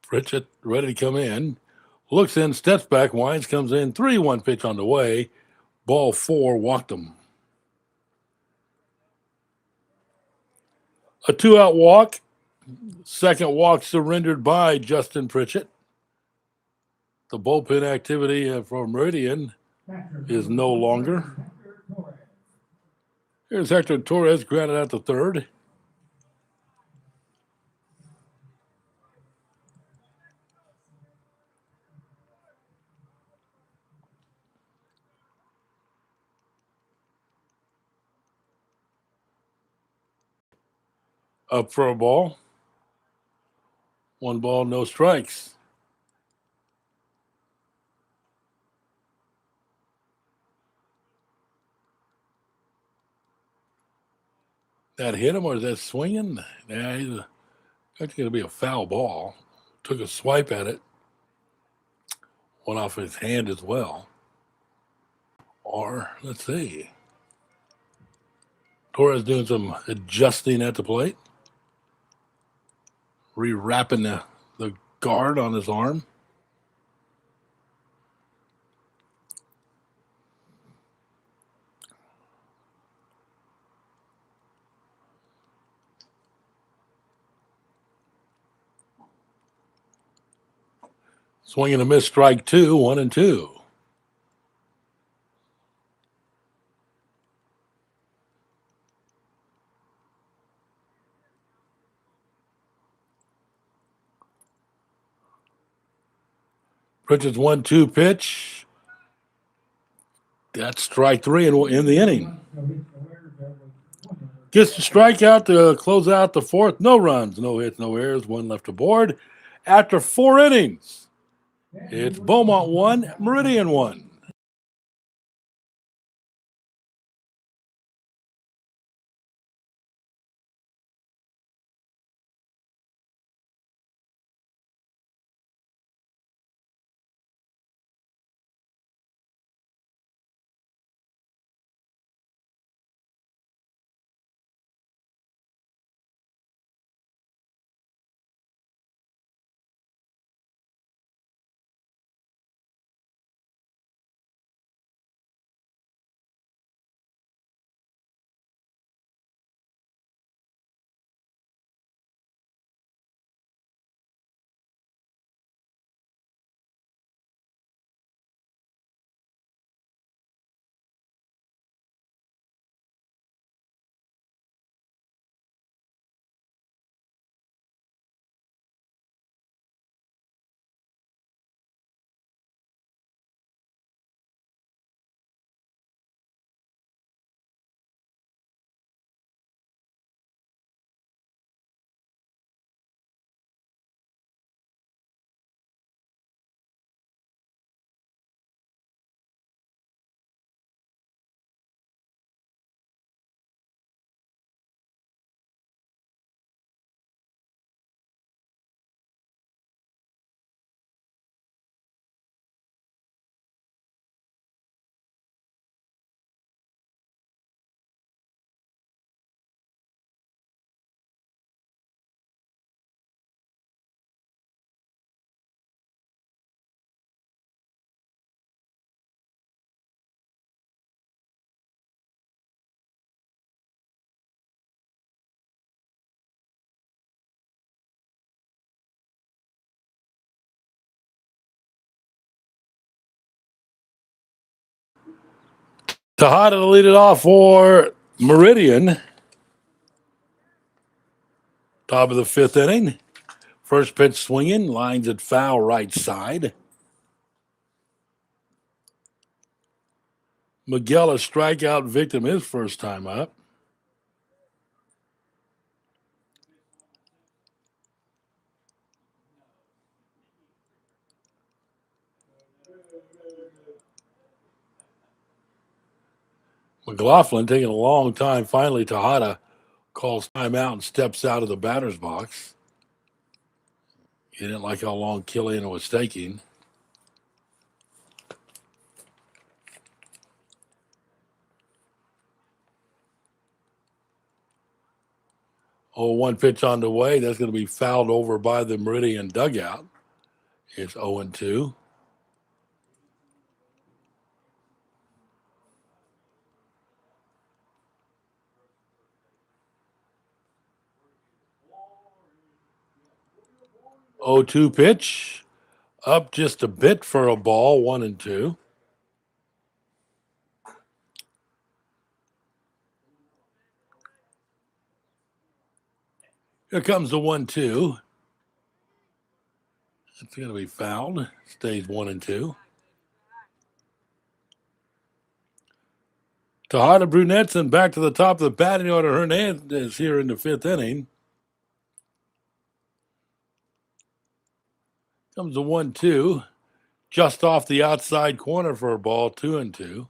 Pritchett ready to come in. Looks in, steps back, winds, comes in. 3-1 pitch on the way. Ball 4, walked him. A 2-out walk. Second walk surrendered by Justin Pritchett. The bullpen activity for Meridian is no longer. Here's Hector Torres grounded out to third. Up for a ball. 1 ball, no strikes. That hit him or is that swinging? Yeah, that's going to be a foul ball. Took a swipe at it. One off his hand as well. Or, let's see. Torres doing some adjusting at the plate. Rewrapping the guard on his arm. Swinging a miss, strike 2, 1-2. Pritchett's 1-2 pitch. That's strike 3 in the inning. Gets the strikeout to close out the 4th. No runs, no hits, no errors, 1 left aboard. After 4 innings, it's Beaumont 1, Meridian 1. Tejada to lead it off for Meridian. Top of the 5th inning. First pitch swinging, lines it foul right side. Miguel, a strikeout victim his first time up. McLaughlin taking a long time. Finally, Tejada calls timeout and steps out of the batter's box. He didn't like how long Killian was taking. Oh, one pitch on the way. That's going to be fouled over by the Meridian dugout. It's 0-2. Oh, 2 pitch. Up just a bit for a ball, 1-2. Here comes the 1-2. It's going to be fouled. Stays 1-2. Tejada, Brunetson back to the top of the batting order. Hernandez here in the 5th inning. Comes the 1-2. Just off the outside corner for a ball, 2-2.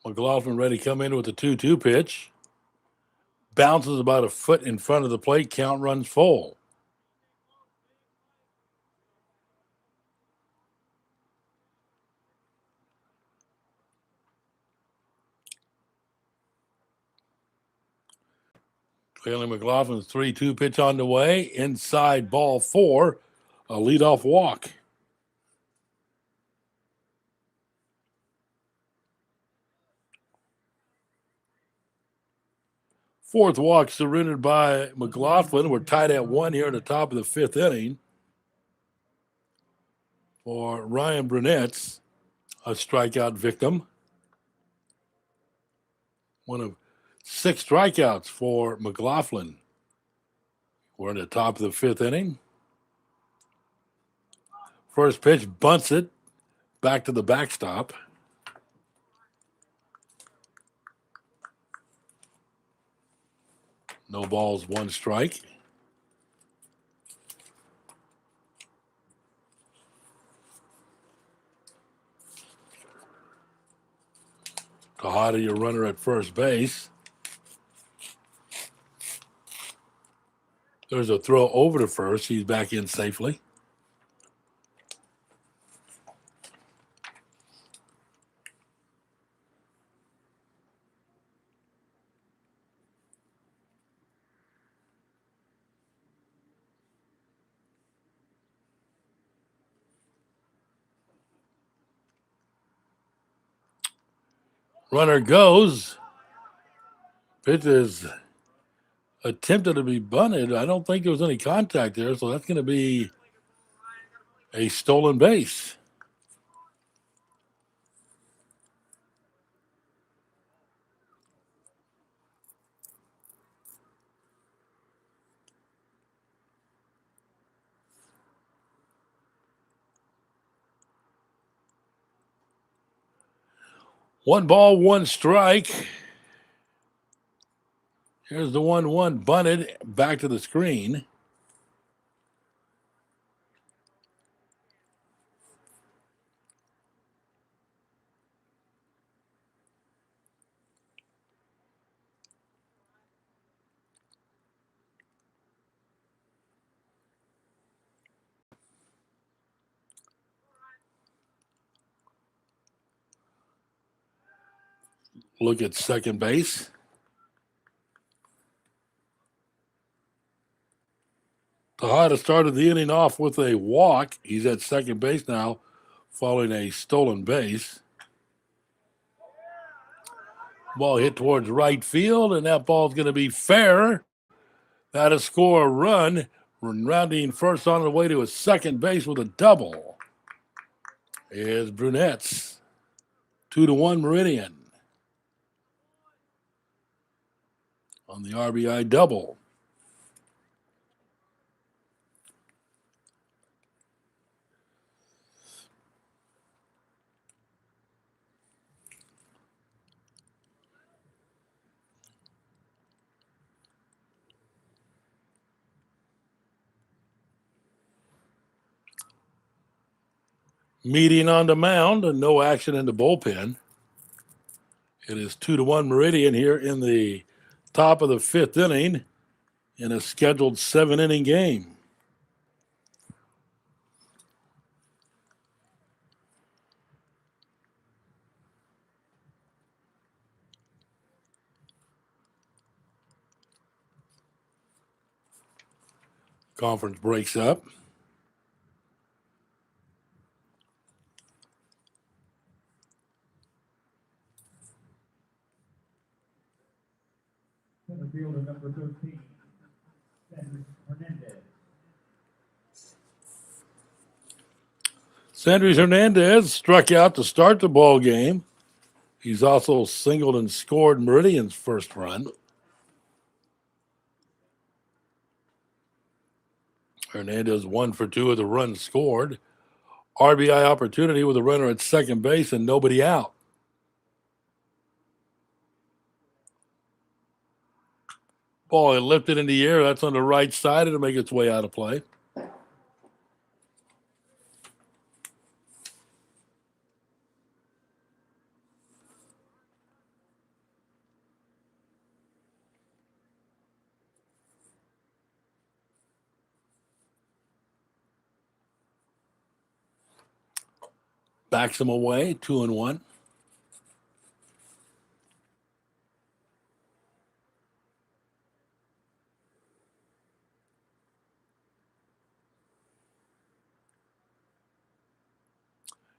McLaughlin ready to come in with the 2-2 pitch. Bounces about a foot in front of the plate. Count runs full. Clearly McLaughlin's 3-2 pitch on the way. Inside ball 4. A leadoff walk. Fourth walk surrendered by McLaughlin. We're tied at 1 here at the top of the 5th inning. For Ryan Brunetz, a strikeout victim. One of 6 strikeouts for McLaughlin. We're in the top of the 5th inning. First pitch, bunts it back to the backstop. No balls, 1 strike. Tejada, your runner at first base. There's a throw over to first. He's back in safely. Runner goes. Pitch is attempted to be bunted. I don't think there was any contact there, so that's going to be a stolen base. One ball, 1 strike. Here's the 1-1 bunted back to the screen. Look at second base. Tejada started the inning off with a walk. He's at second base now, following a stolen base. Ball hit towards right field, and that ball's going to be fair. That'll score a run. Rounding first on the way to a second base with a double is Brunetz. 2-1 Meridian on the RBI double. Median on the mound and no action in the bullpen. It is 2-1 Meridian here in the top of the 5th inning in a scheduled 7-inning game. Conference breaks up. Center fielder number 13, Hernandez. Sanders Hernandez struck out to start the ball game. He's also singled and scored Meridian's first run. Hernandez 1 for 2 of the runs scored. RBI opportunity with a runner at second base and nobody out. Ball lifted in the air. That's on the right side. It'll make its way out of play. Backs him away, 2-1.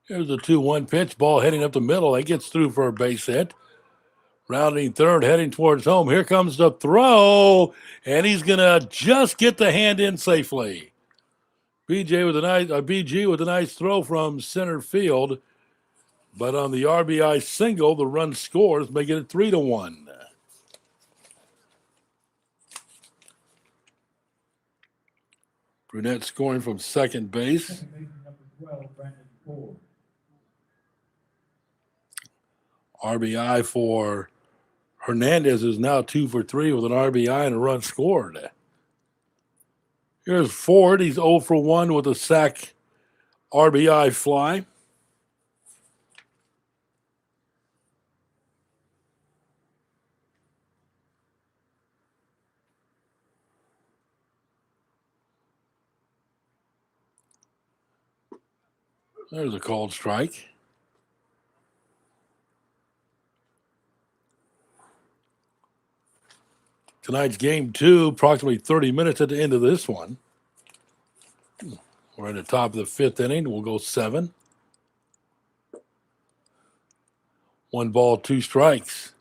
Here's the 2-1 pitch. Ball heading up the middle. That gets through for a base hit. Rounding third, heading towards home. Here comes the throw, and he's going to just get the hand in safely. BG with a nice throw from center field. But on the RBI single, the run scores, making it 3-1. Brunette scoring from second base. Second baseman number 12, Brandon Ford. RBI for Hernandez is now 2 for 3 with an RBI and a run scored. Here's Ford. He's 0 for 1 with a sac RBI fly. There's a called strike. Tonight's game 2, approximately 30 minutes at the end of this one. We're in the top of the 5th inning. We'll go 7. 1 ball, 2 strikes.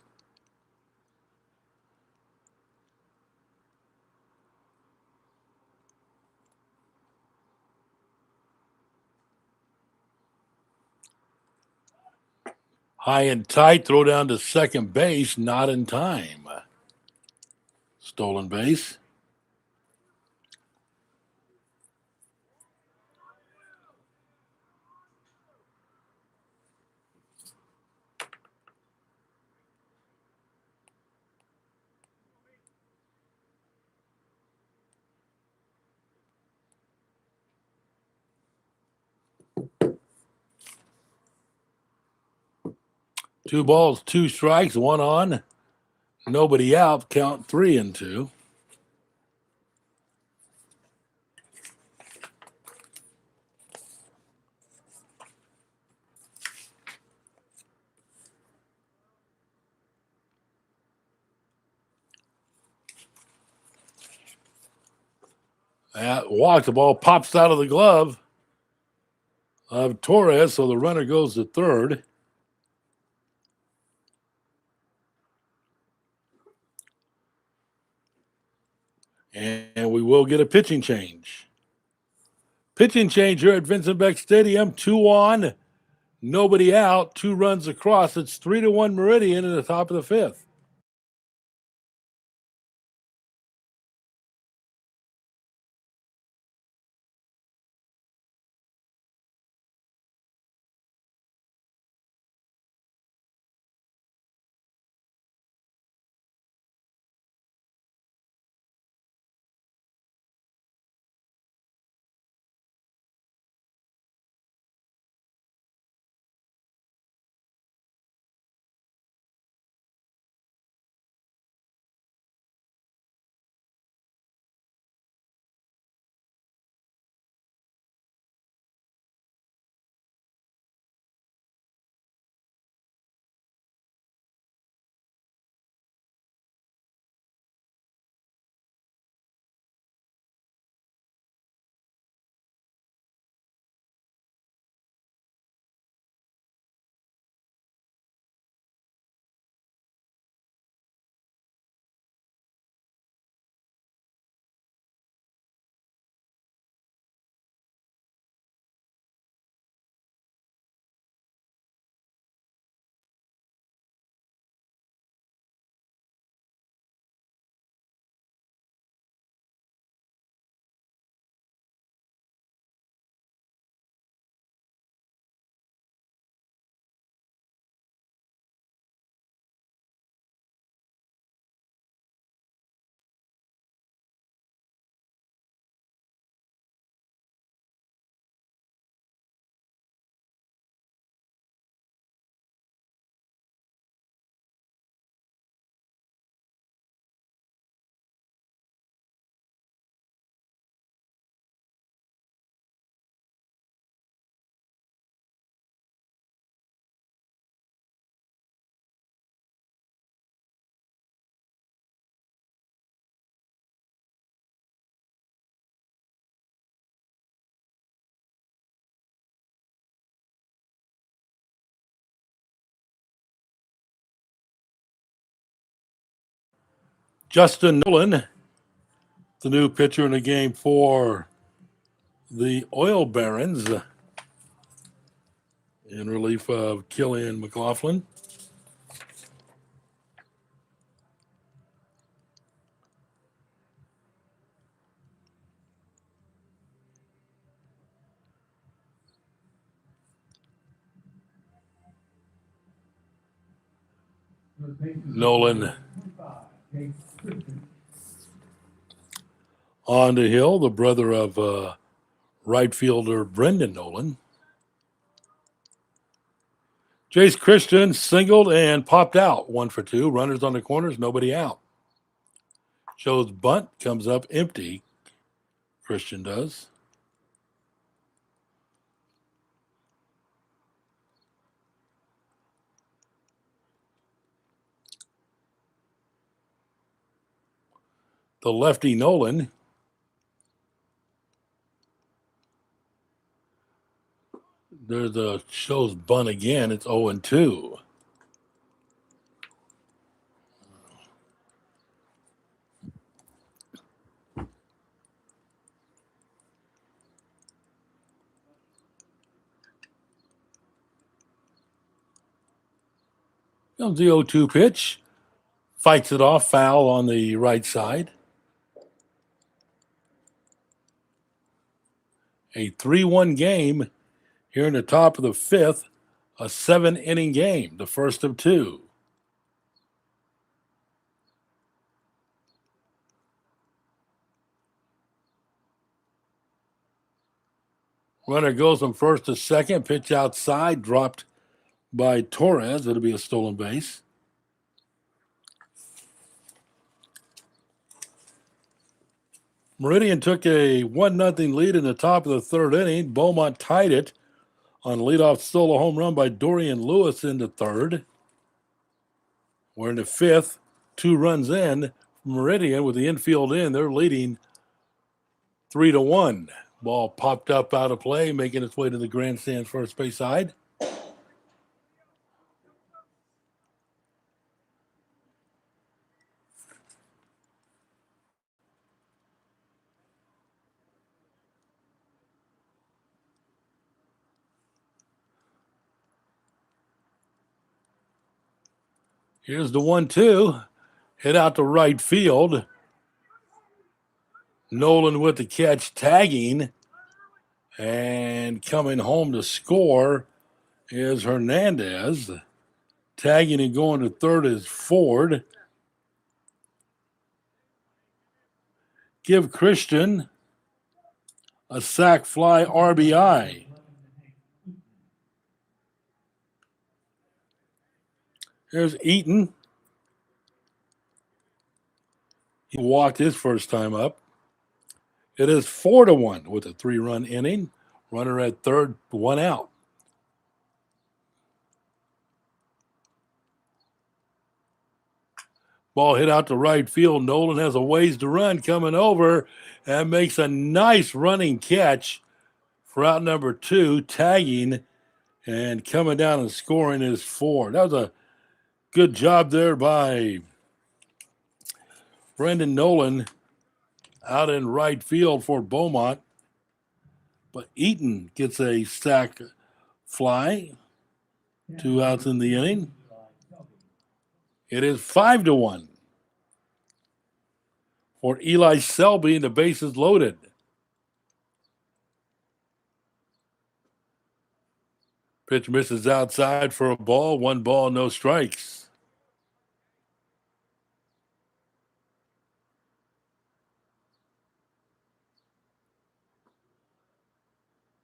High and tight, throw down to second base, not in time. Stolen base. Two balls, 2 strikes, 1 on. Nobody out. Count 3-2. That walk, the ball pops out of the glove of Torres, so the runner goes to third. And we will get a pitching change. Pitching change here at Vincent Beck Stadium. 2 on, nobody out, 2 runs across. It's 3-1 Meridian in the top of the 5th. Justin Nolan, the new pitcher in the game for the Oil Barons, in relief of Killian McLaughlin. Nolan on the hill, the brother of right fielder Brendan Nolan. Jace Christian singled and popped out. 1 for 2. Runners on the corners, nobody out. Shows bunt, comes up empty. Christian does. The lefty Nolan. There's a shows bunt again. It's 0-2. Comes the 0-2 pitch. Fights it off, foul on the right side. A 3-1 game here in the top of the 5th. A 7-inning game, the first of 2. Runner goes from first to second. Pitch outside, dropped by Torres. It'll be a stolen base. Meridian took a 1-0 lead in the top of the 3rd inning. Beaumont tied it on leadoff solo home run by Dorian Lewis in the 3rd. We're in the 5th, 2 runs in. Meridian with the infield in, they're leading 3-1. Ball popped up out of play, making its way to the grandstand's first base side. Here's the 1-2. Hit out to right field. Nolan with the catch, tagging. And coming home to score is Hernandez. Tagging and going to third is Ford. Give Christian a sac fly RBI. Here's Eaton. He walked his first time up. It is 4-1 with a 3-run inning. Runner at third, 1 out. Ball hit out to right field. Nolan has a ways to run coming over and makes a nice running catch for out number 2, tagging and coming down and scoring is Ford. That was a good job there by Brendan Nolan out in right field for Beaumont. But Eaton gets a sac fly. 2 outs in the inning. It is 5-1 for Eli Selby, and the bases loaded. Pitch misses outside for a ball. 1 ball, no strikes.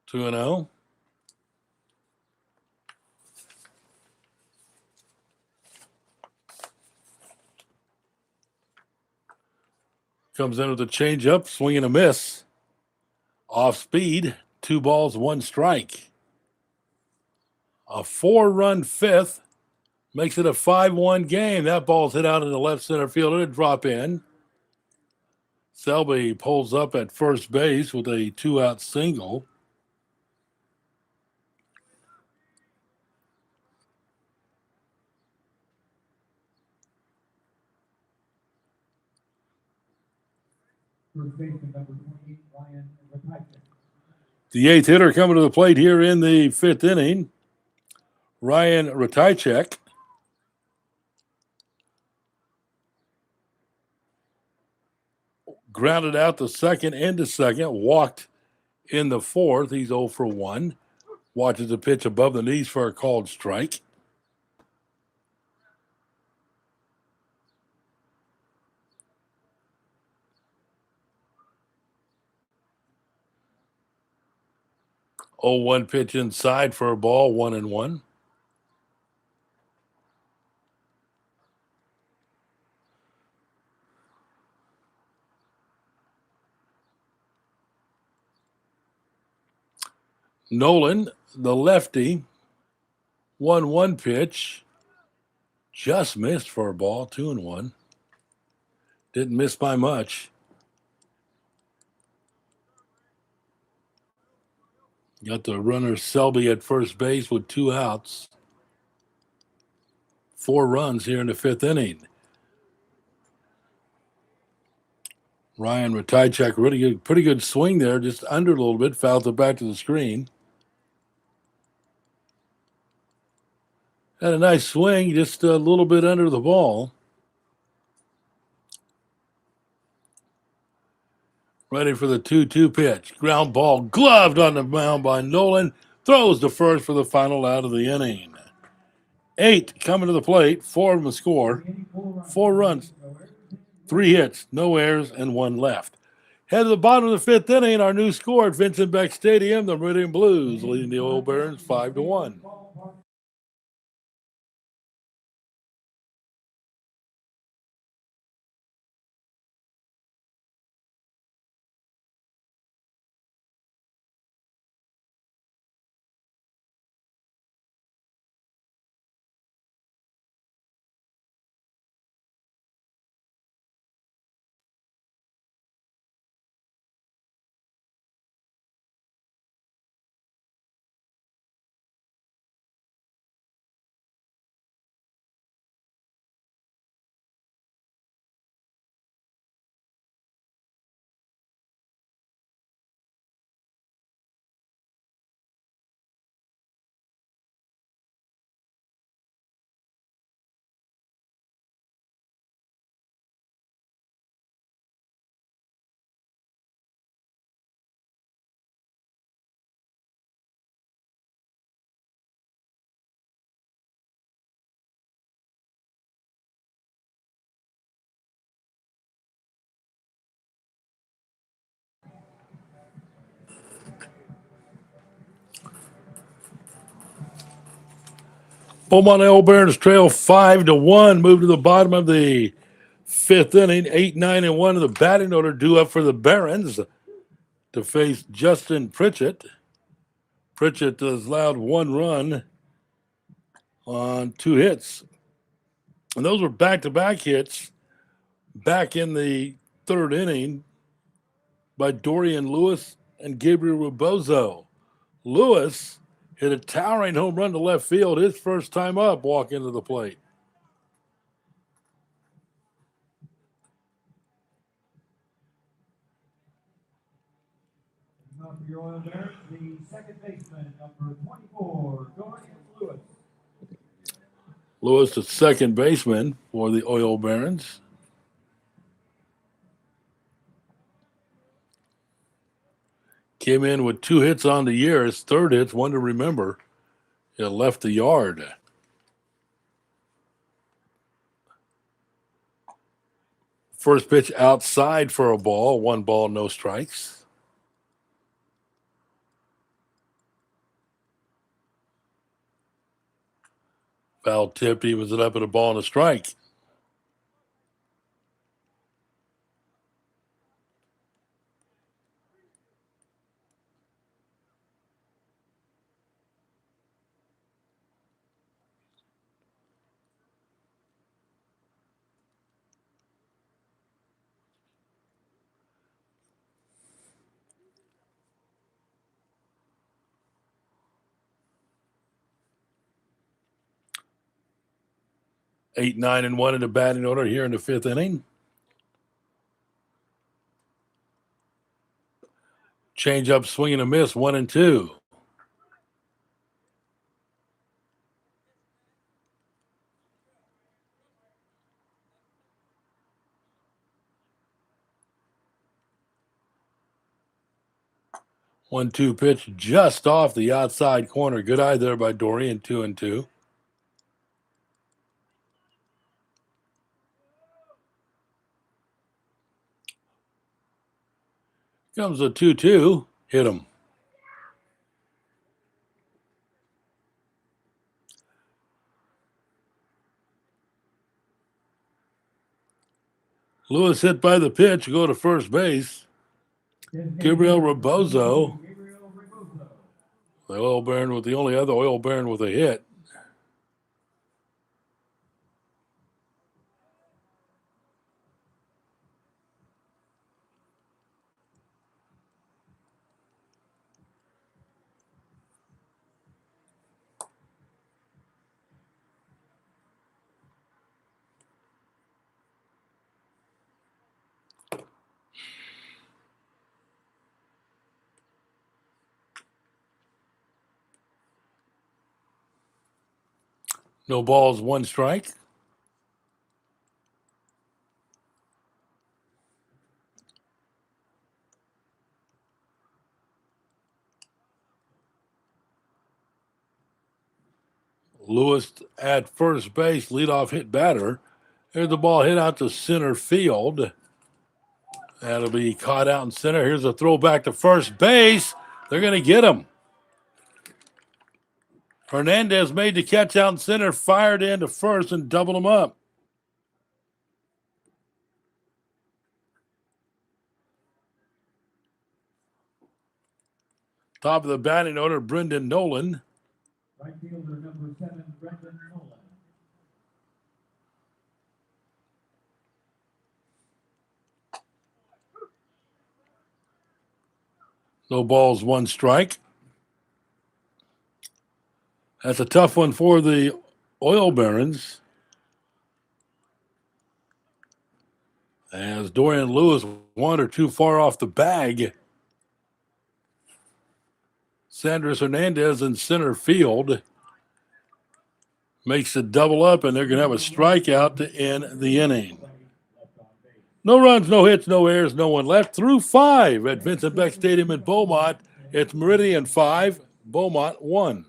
Two and 0. Comes in with a changeup, swing and a miss. Off speed, 2 balls, 1 strike. A 4-run 5th makes it a 5-1 game. That ball's hit out in the left center field. It'll drop in. Selby pulls up at first base with a 2-out single. First baseman number 28, Ryan Ratajczyk. The eighth hitter coming to the plate here in the fifth inning, Ryan Ratajczyk. Grounded out the second into second, walked in the fourth. He's 0 for 1. Watches the pitch above the knees for a called strike. Oh, 1 pitch inside for a ball, 1-1. Nolan, the lefty, 1-1 pitch. Just missed for a ball, 2-1. Didn't miss by much. Got the runner Selby at first base with 2 outs. 4 runs here in the fifth inning. Ryan Ratajczyk, really good, pretty good swing there, just under a little bit, fouled it back to the screen. Had a nice swing, just a little bit under the ball. Ready for the 2-2 pitch. Ground ball gloved on the mound by Nolan. Throws to first for the final out of the inning. 8 coming to the plate. 4 of them score. 4 runs, 3 hits, no errors, and 1 left. Head to the bottom of the fifth inning. Our new score at Vincent Beck Stadium. The Meridian Blues leading the Oil Barons 5-1. Beaumont Oil Barons trail 5-1. Move to the bottom of the fifth inning. 8-9-1 of the batting order due up for the Barons to face Justin Pritchett. Pritchett has allowed 1 run on 2 hits. And those were back-to-back hits back in the third inning by Dorian Lewis and Gabriel Rebozo. Lewis hit a towering home run to left field, his first time up, walk into the plate. Now for your Oil Barons, the second baseman number 24, Dorian Lewis. Lewis, the second baseman for the Oil Barons. Came in with 2 hits on the year. His third hit's one to remember. It left the yard. First pitch outside for a ball. 1 ball, no strikes. Foul tipped. He was up at a ball and a strike. Eight, 9-1 in the batting order here in the fifth inning. Change up, swing and a miss, 1-2. One-two pitch just off the outside corner. Good eye there by Dorian, 2-2. Comes a 2-2. Hit him. Lewis hit by the pitch, go to first base. Gabriel Rebozo, the oil baron with the only other oil baron with a hit. No balls, one strike. Lewis at first base, leadoff hit batter. There's the ball hit out to center field. That'll be caught out in center. Here's a throw back to first base. They're going to get him. Hernandez made the catch out in center, fired into first, and doubled him up. Top of the batting order, Brendan Nolan. Right fielder number 7, Brendan Nolan. No balls, one strike. That's a tough one for the Oil Barons. As Dorian Lewis wandered too far off the bag. Sanders Hernandez in center field makes it double up, and they're going to have a strikeout to end the inning. No runs, no hits, no errors, no one left. Through 5 at Vincent Beck Stadium in Beaumont. It's Meridian 5, Beaumont 1.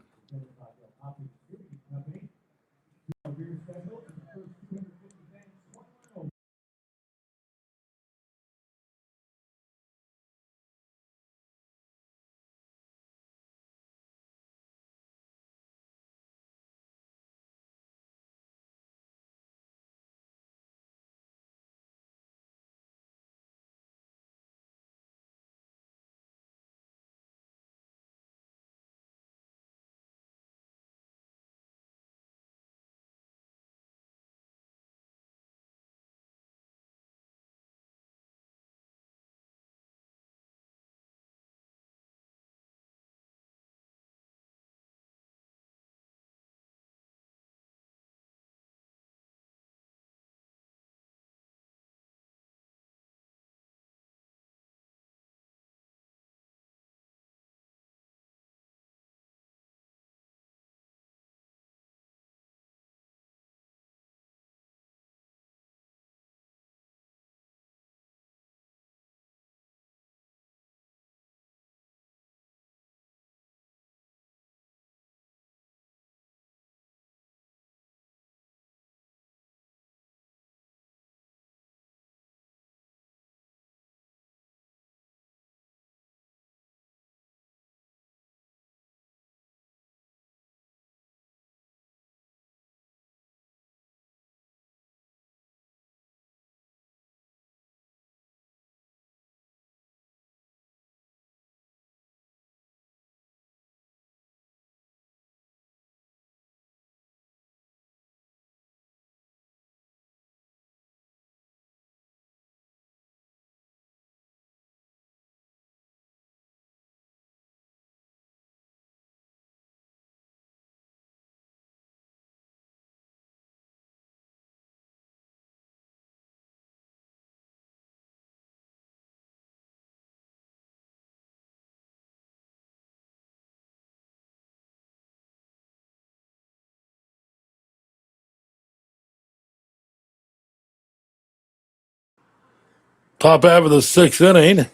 Top half of the sixth inning.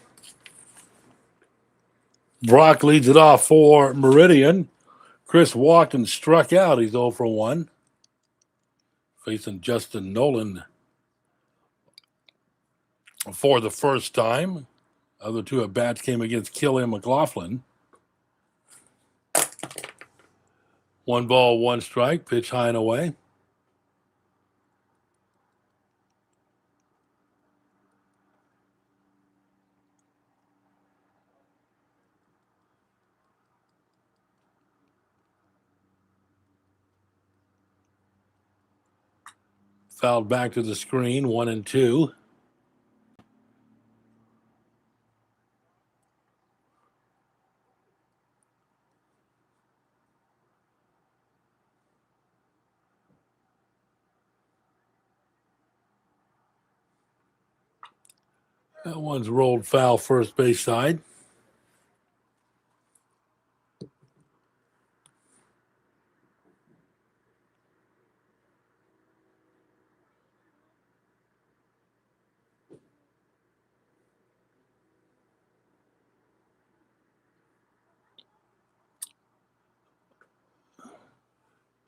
Brock leads it off for Meridian. Chris walked and struck out. He's 0 for 1. Facing Justin Nolan for the first time. Other two at bats came against Kelly and McLaughlin. 1 ball, 1 strike. Pitch high and away. Fouled back to the screen, 1-2. That one's rolled foul first base side.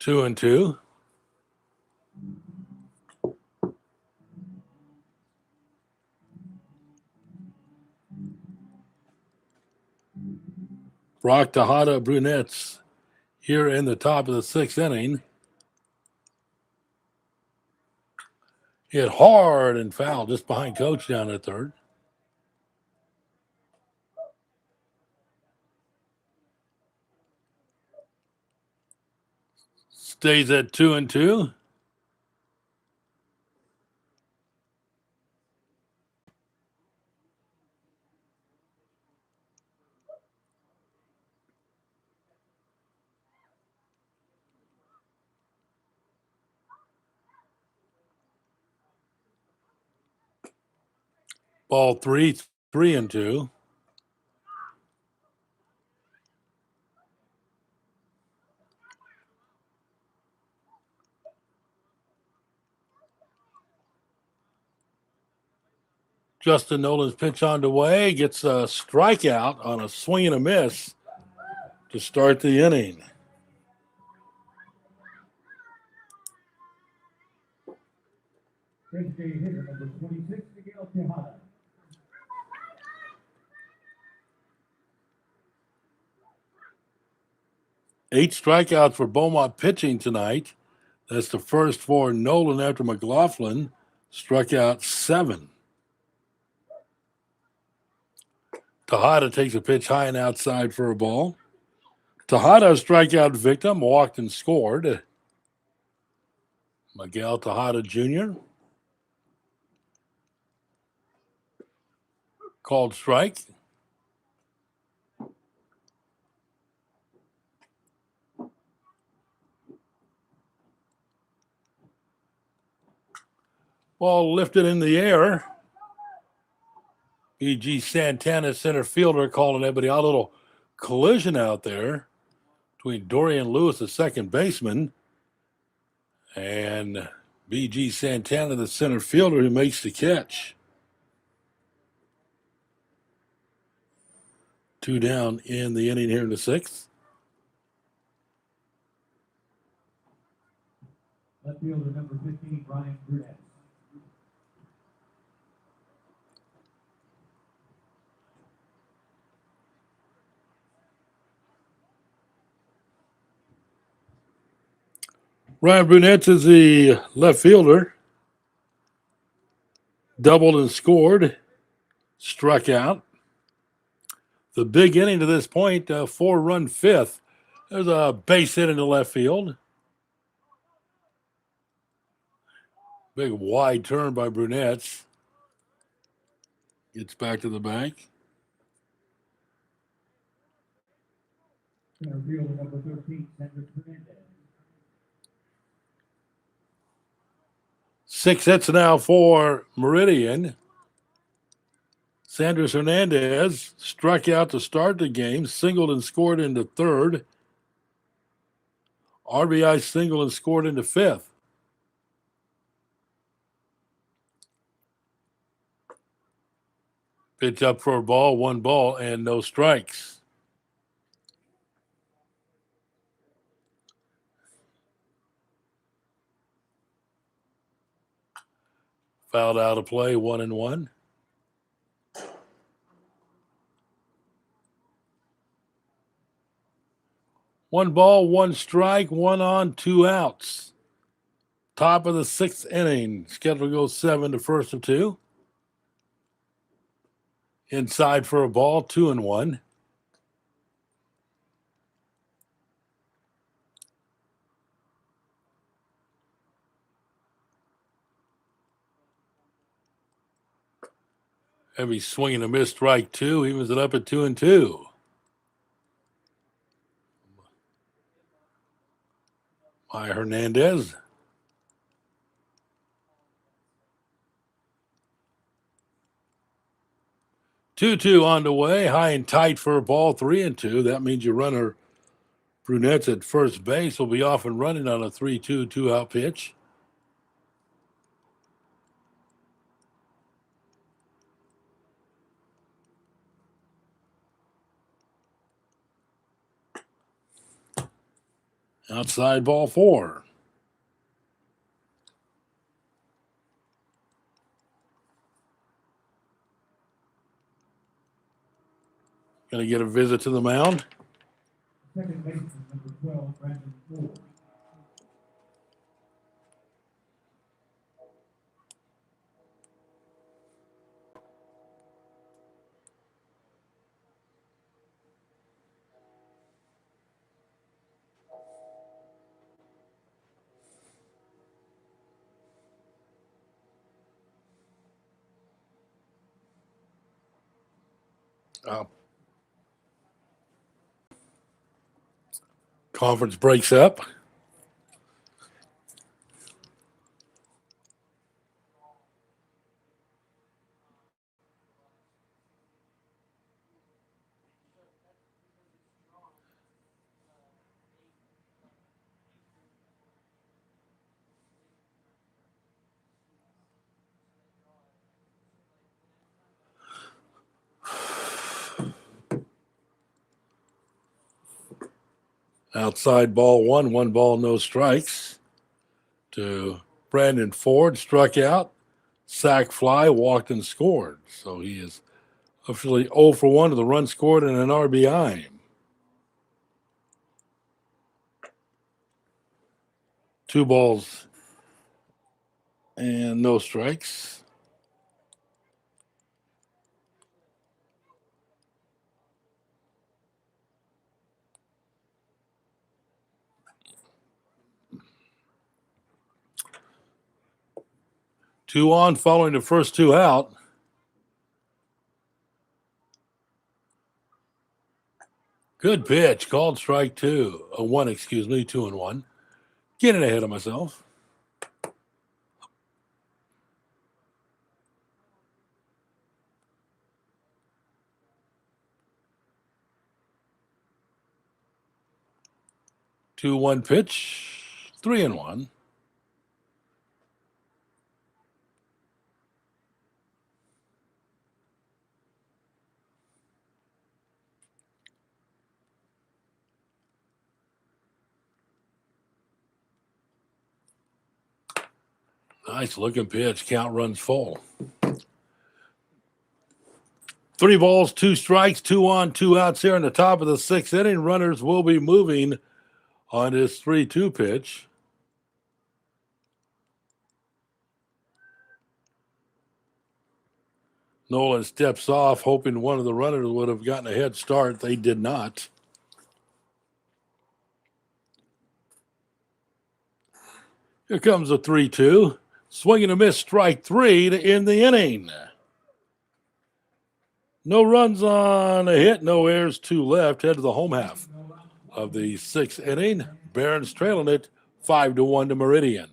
Two and two. Brock Tejada Brunettes here in the top of the sixth inning. Hit hard and foul just behind Coach down at third. Stays at 2-2. Ball 3, 3-2. Justin Nolan's pitch on the way. Gets a strikeout on a swing and a miss to start the inning. Designated hitter number 26, Miguel Tejada. Eight strikeouts for Beaumont pitching tonight. That's the first for Nolan after McLaughlin struck out 7. Tejada takes a pitch high and outside for a ball. Tejada, a strikeout victim, walked and scored. Miguel Tejada Jr. called strike. Ball lifted in the air. B.G. Santana, center fielder, calling everybody out. A little collision out there between Dorian Lewis, the second baseman, and B.G. Santana, the center fielder, who makes the catch. 2 down in the inning here in the sixth. Left fielder number 15, Brian Brunette. Ryan Brunette is the left fielder. Doubled and scored. Struck out. The big inning to this point, 4-run fifth. There's a base hit into left field. Big wide turn by Brunette. Gets back to the bank. Center fielder number 13, Cedric Hernandez. 6 hits now for Meridian. Sanders Hernandez struck out to start the game, singled and scored into third. RBI single and scored into fifth. Pitch up for a ball, 1 ball, and no strikes. Fouled out of play, 1-1. One ball, 1 strike, 1 on, 2 outs. Top of the 6th inning. Scheduled to go 7 to first of 2. Inside for a ball, 2-1. Heavy swing and a miss, strike 2. He was up at 2-2. By Hernandez. 2-2 on the way. High and tight for a ball, 3-2. That means your runner, Brunette's at first base, will be off and running on a 3-2 2-out pitch. Outside ball 4. Going to get a visit to the mound. Second baseman, number 12, Brandon Ford. Conference breaks up. Outside ball 1, 1 ball, no strikes. To Brandon Ford, struck out, sac fly, walked and scored. So he is officially 0 for 1 to the run scored and an RBI. 2 balls and no strikes. Two on following the first 2 out. Good pitch, called strike 2. 1, 2-1. Getting ahead of myself. Two one pitch, 3-1. Nice looking pitch. Count runs full. 3 balls, 2 strikes, 2 on, 2 outs here in the top of the 6th inning. Runners will be moving on this 3-2 pitch. Nolan steps off, hoping one of the runners would have gotten a head start. They did not. Here comes a 3-2. Swing and a miss, strike 3 to end the inning. No runs on a hit, no errors, 2 left. Head to the home half of the 6th inning. Barons trailing it 5-1 to Meridian.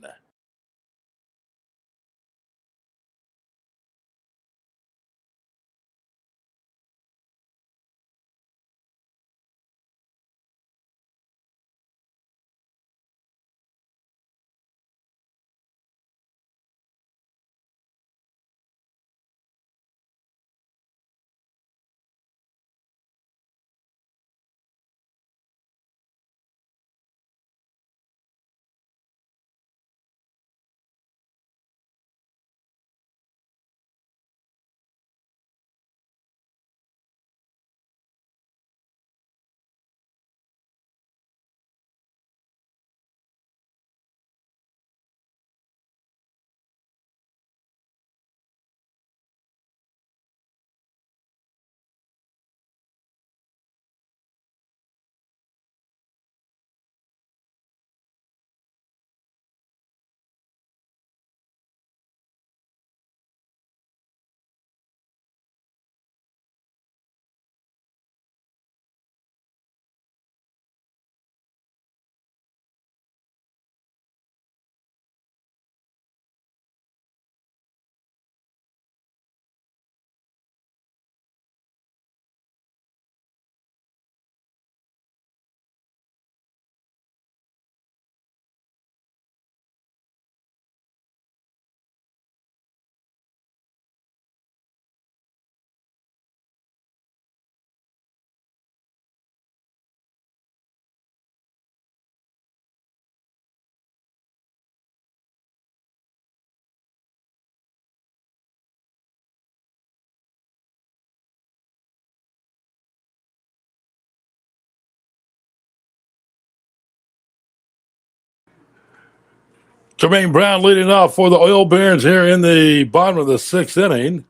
Jermaine Brown leading off for the Oil Barons here in the bottom of the 6th inning.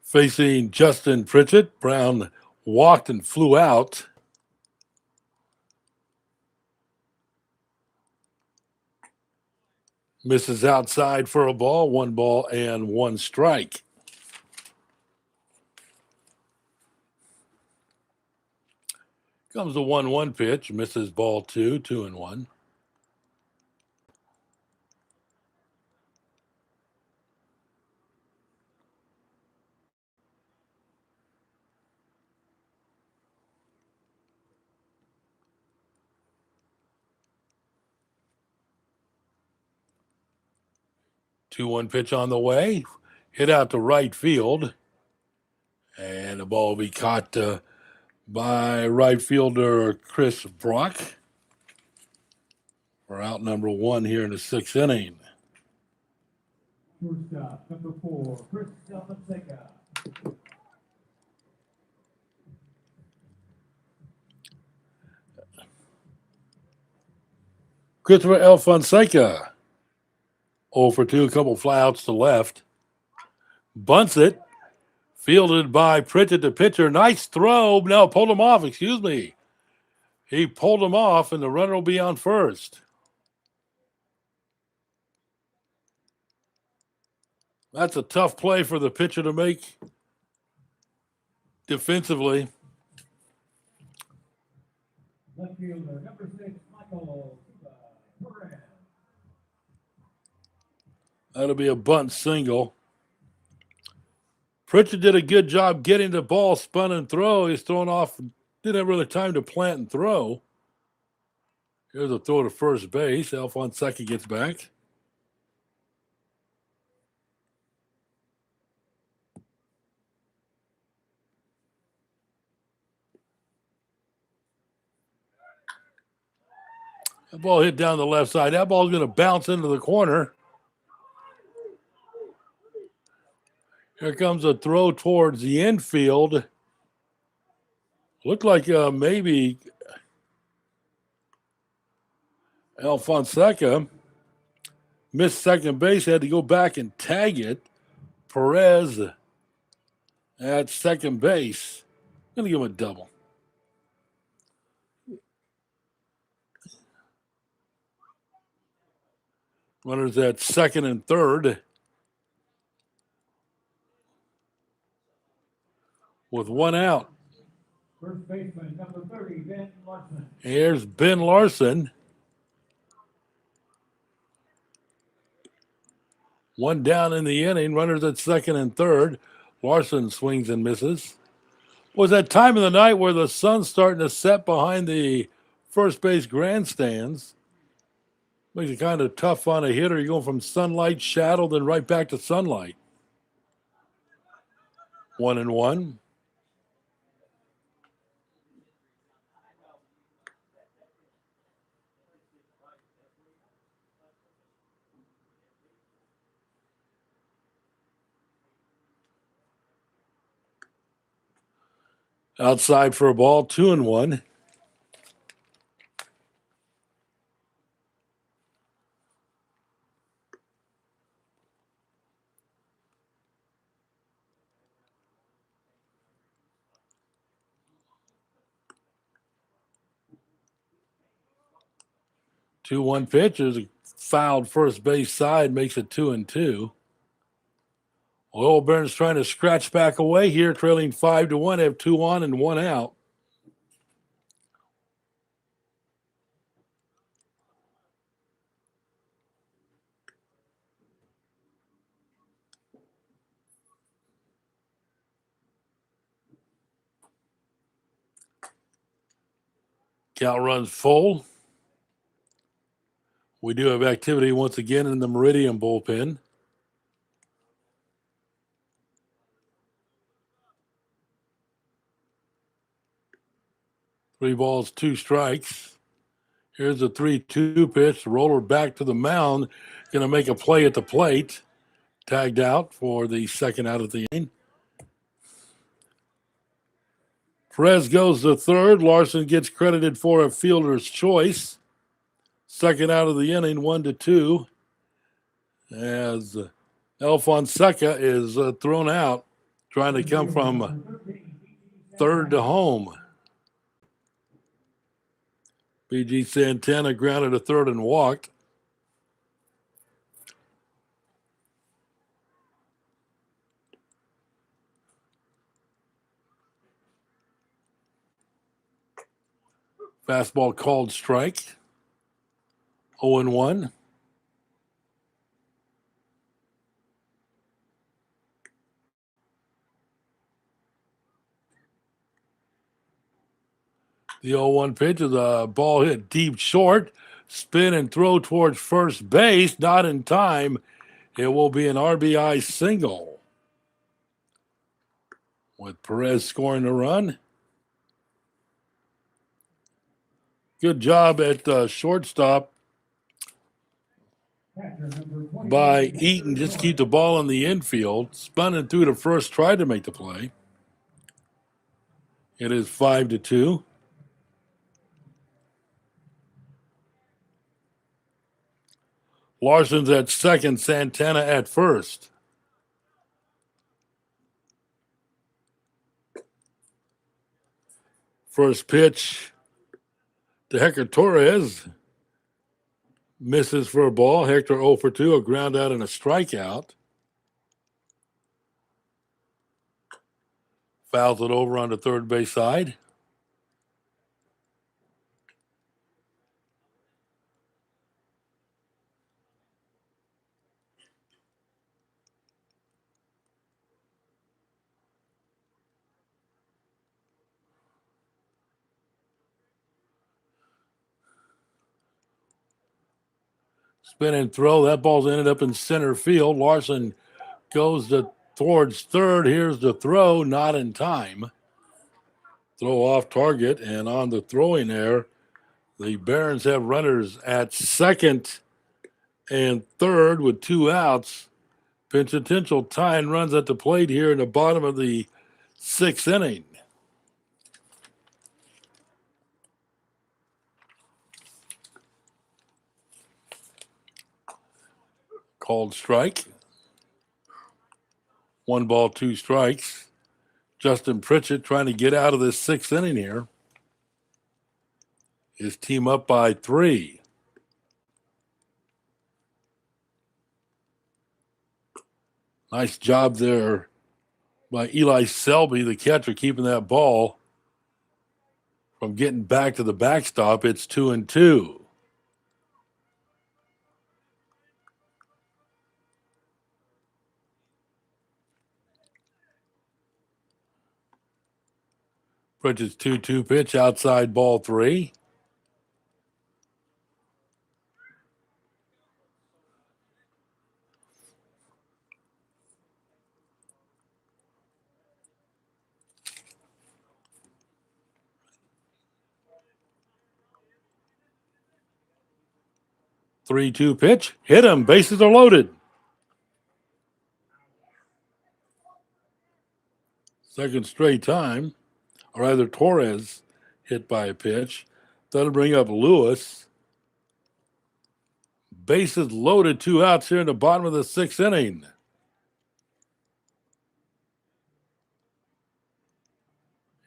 Facing Justin Pritchett. Brown walked and flew out. Misses outside for a ball. 1 ball and 1 strike. Comes the 1-1 pitch. Misses ball 2, 2-1. Two-one pitch on the way. Hit out to right field. And the ball will be caught by right fielder Chris Brock. We're out number 1 here in the 6th inning. Shortstop, number 4, Chris Fonseca. Christopher L. Fonseca. 0 for 2, a couple flyouts to left. Bunts it. Fielded by Pritchett, the pitcher. Nice throw. No, pulled him off. Excuse me. He pulled him off, and the runner will be on first. That's a tough play for the pitcher to make defensively. Left fielder, number 6, Michael Perez. That'll be a bunt single. Pritchett did a good job getting the ball, spun and throw. He's thrown off. Didn't have really time to plant and throw. Here's a throw to first base. Fonseca gets back. That ball hit down the left side. That ball's going to bounce into the corner. Here comes a throw towards the infield. Looked like maybe Fonseca missed second base, had to go back and tag it. Perez at second base. I'm going to give him a double. Runners at second and third. With 1 out. First baseman, number 30, Ben Larson. Here's Ben Larson. 1 down in the inning. Runners at second and third. Larson swings and misses. Was that time of the night where the sun's starting to set behind the first base grandstands. Makes it kind of tough on a hitter. You're going from sunlight, shadow, then right back to sunlight. 1-1. Outside for a ball, 2-1. Two-one pitch is a fouled first base side, makes it 2-2. Oil Barons trying to scratch back away here, trailing 5-1. Have 2 on and 1 out. Count runs full. We do have activity once again in the Meridian bullpen. 3 balls, 2 strikes. Here's a 3-2 pitch. Roller back to the mound. Going to make a play at the plate. Tagged out for the second out of the inning. Perez goes to third. Larson gets credited for a fielder's choice. Second out of the inning, 1-2. As Alfonseca is thrown out, trying to come from third to home. BG Santana grounded to third and walked. Fastball called strike. 0-1. The 0-1 pitch is a ball hit deep short. Spin and throw towards first base. Not in time. It will be an RBI single. With Perez scoring the run. Good job at shortstop by Eaton. Just keep the ball in the infield. Spun and through to first, tried to make the play. It is 5-2. Larson's at second, Santana at first. First pitch to Hector Torres. Misses for a ball. Hector 0 for 2, a ground out and a strikeout. Fouls it over on the third base side. Spin and throw. That ball's ended up in center field. Larson goes towards third. Here's the throw. Not in time. Throw off target. And on the throwing error, the Barons have runners at second and third with 2 outs. Potential tying runs at the plate here in the bottom of the 6th inning. Called strike. 1 ball, 2 strikes. Justin Pritchett trying to get out of this 6th inning here. His team up by 3. Nice job there by Eli Selby, the catcher, keeping that ball from getting back to the backstop. It's 2-2. Pritchett's 2-2 pitch, outside ball 3. Three-two pitch, hit him. Bases are loaded. Second straight time, or rather Torres hit by a pitch. That'll bring up Lewis. Bases loaded, 2 outs here in the bottom of the 6th inning.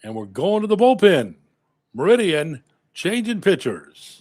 And we're going to the bullpen. Meridian changing pitchers.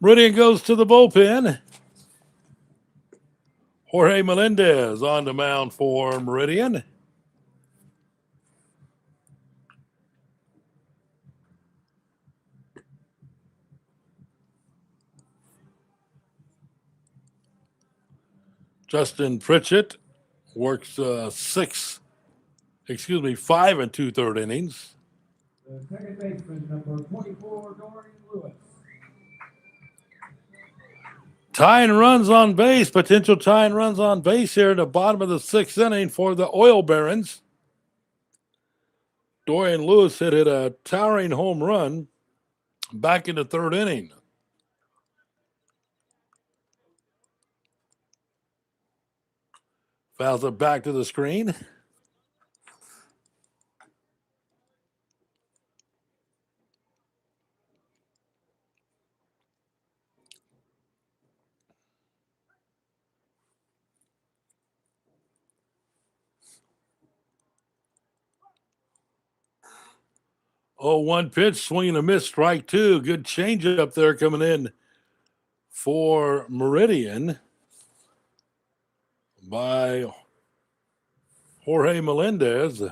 Meridian goes to the bullpen. Jorge Melendez on the mound for Meridian. Justin Pritchett works 5 and 2/3 innings. The second baseman, number 24, Dorian Lewis. Tying runs on base, potential tying runs on base here in the bottom of the 6th inning for the Oil Barons. Dorian Lewis hit a towering home run back in the 3rd inning. Fouls it back to the screen. Oh, 1 pitch, swinging a miss, strike 2. Good changeup there coming in for Meridian by Jorge Melendez.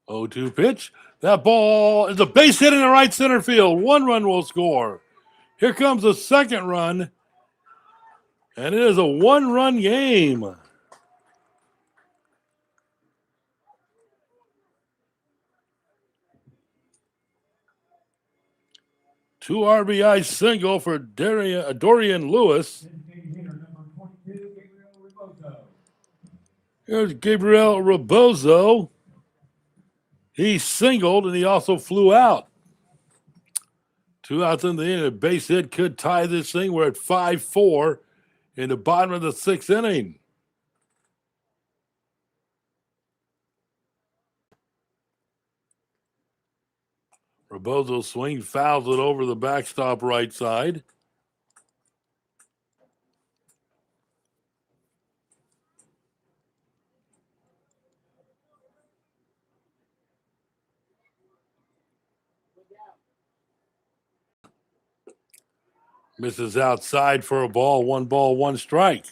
Oh, 2 pitch. That ball is a base hit in the right center field. 1 run will score. Here comes the 2nd run, and it is a 1-run game. Two RBI single for Dorian Lewis. Designated hitter, number 22, Gabriel Rebozo. Here's Gabriel Rebozo. He singled and he also flew out. 2 outs in the inning. A base hit could tie this thing. We're at 5-4 in the bottom of the 6th inning. Rebozo swings, fouls it over the backstop right side. Misses outside for a ball, 1 strike.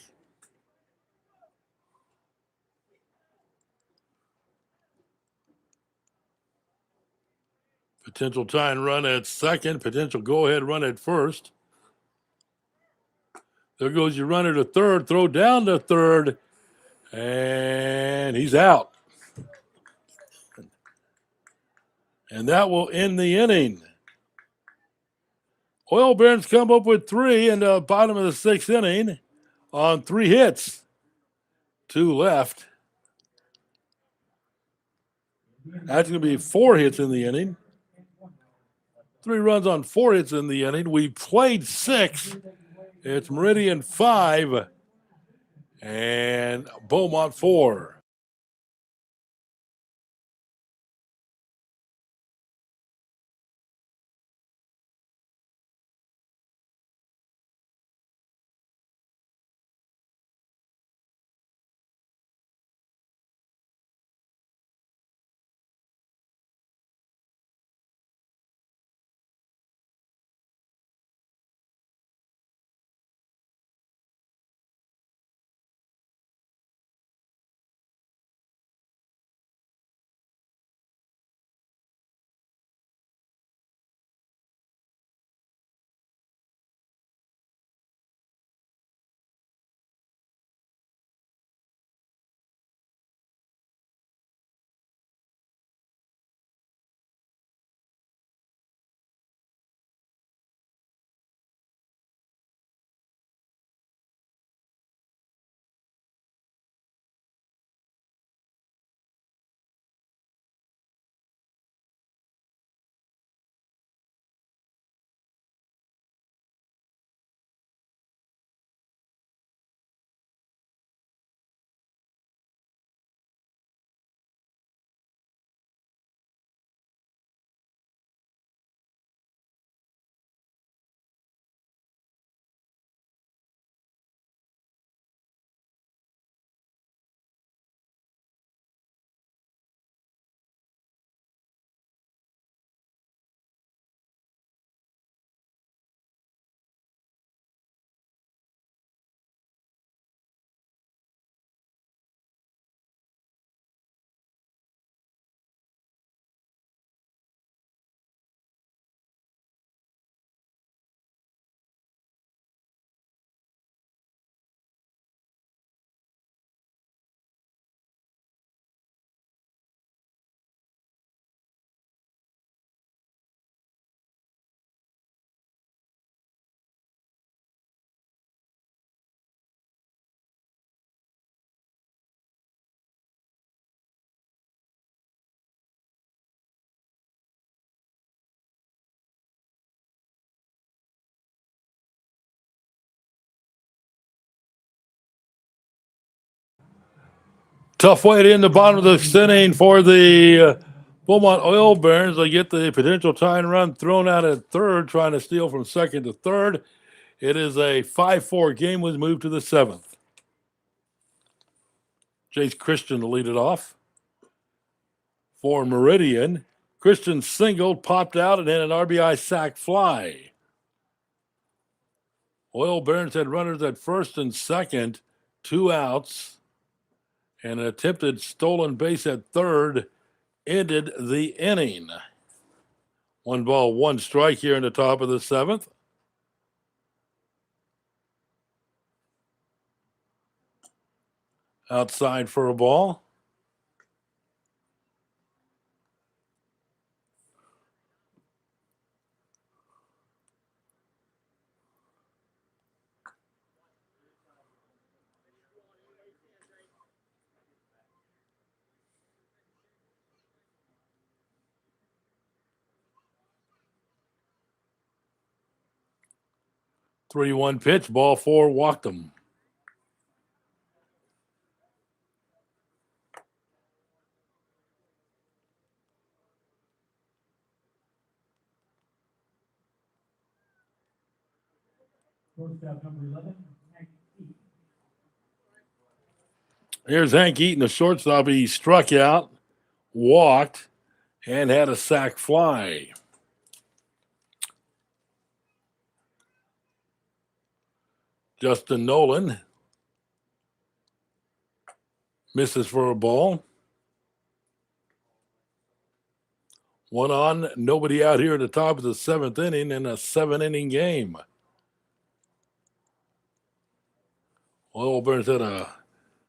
Potential tying run at second, potential go-ahead run at first. There goes your runner to third, throw down to third, and he's out. And that will end the inning. Oil Barons come up with 3 in the bottom of the 6th inning on 3 hits. 2 left. That's going to be 4 hits in the inning. 3 runs on 4 hits in the inning. We played 6. It's Meridian 5 and Beaumont 4. Tough way to end the bottom of the inning for the Beaumont Oil Barons. They get the potential tying run thrown out at third, trying to steal from second to third. It is a 5-4 game with move to the seventh. Jace Christian to lead it off. For Meridian, Christian singled, popped out, and then an RBI sac fly. Oil Barons had runners at first and second, 2 outs, and an attempted stolen base at third ended the inning. 1 ball, 1 strike here in the top of the seventh. Outside for a ball. Three-one pitch, ball 4, walked him. Shortstop number 11, Hank Eaton. Here's Hank Eaton, the shortstop. He struck out, walked, and had a sac fly. Justin Nolan misses for a ball. 1 on, nobody out here at the top of the seventh inning in a 7-inning game. Oil Barons had a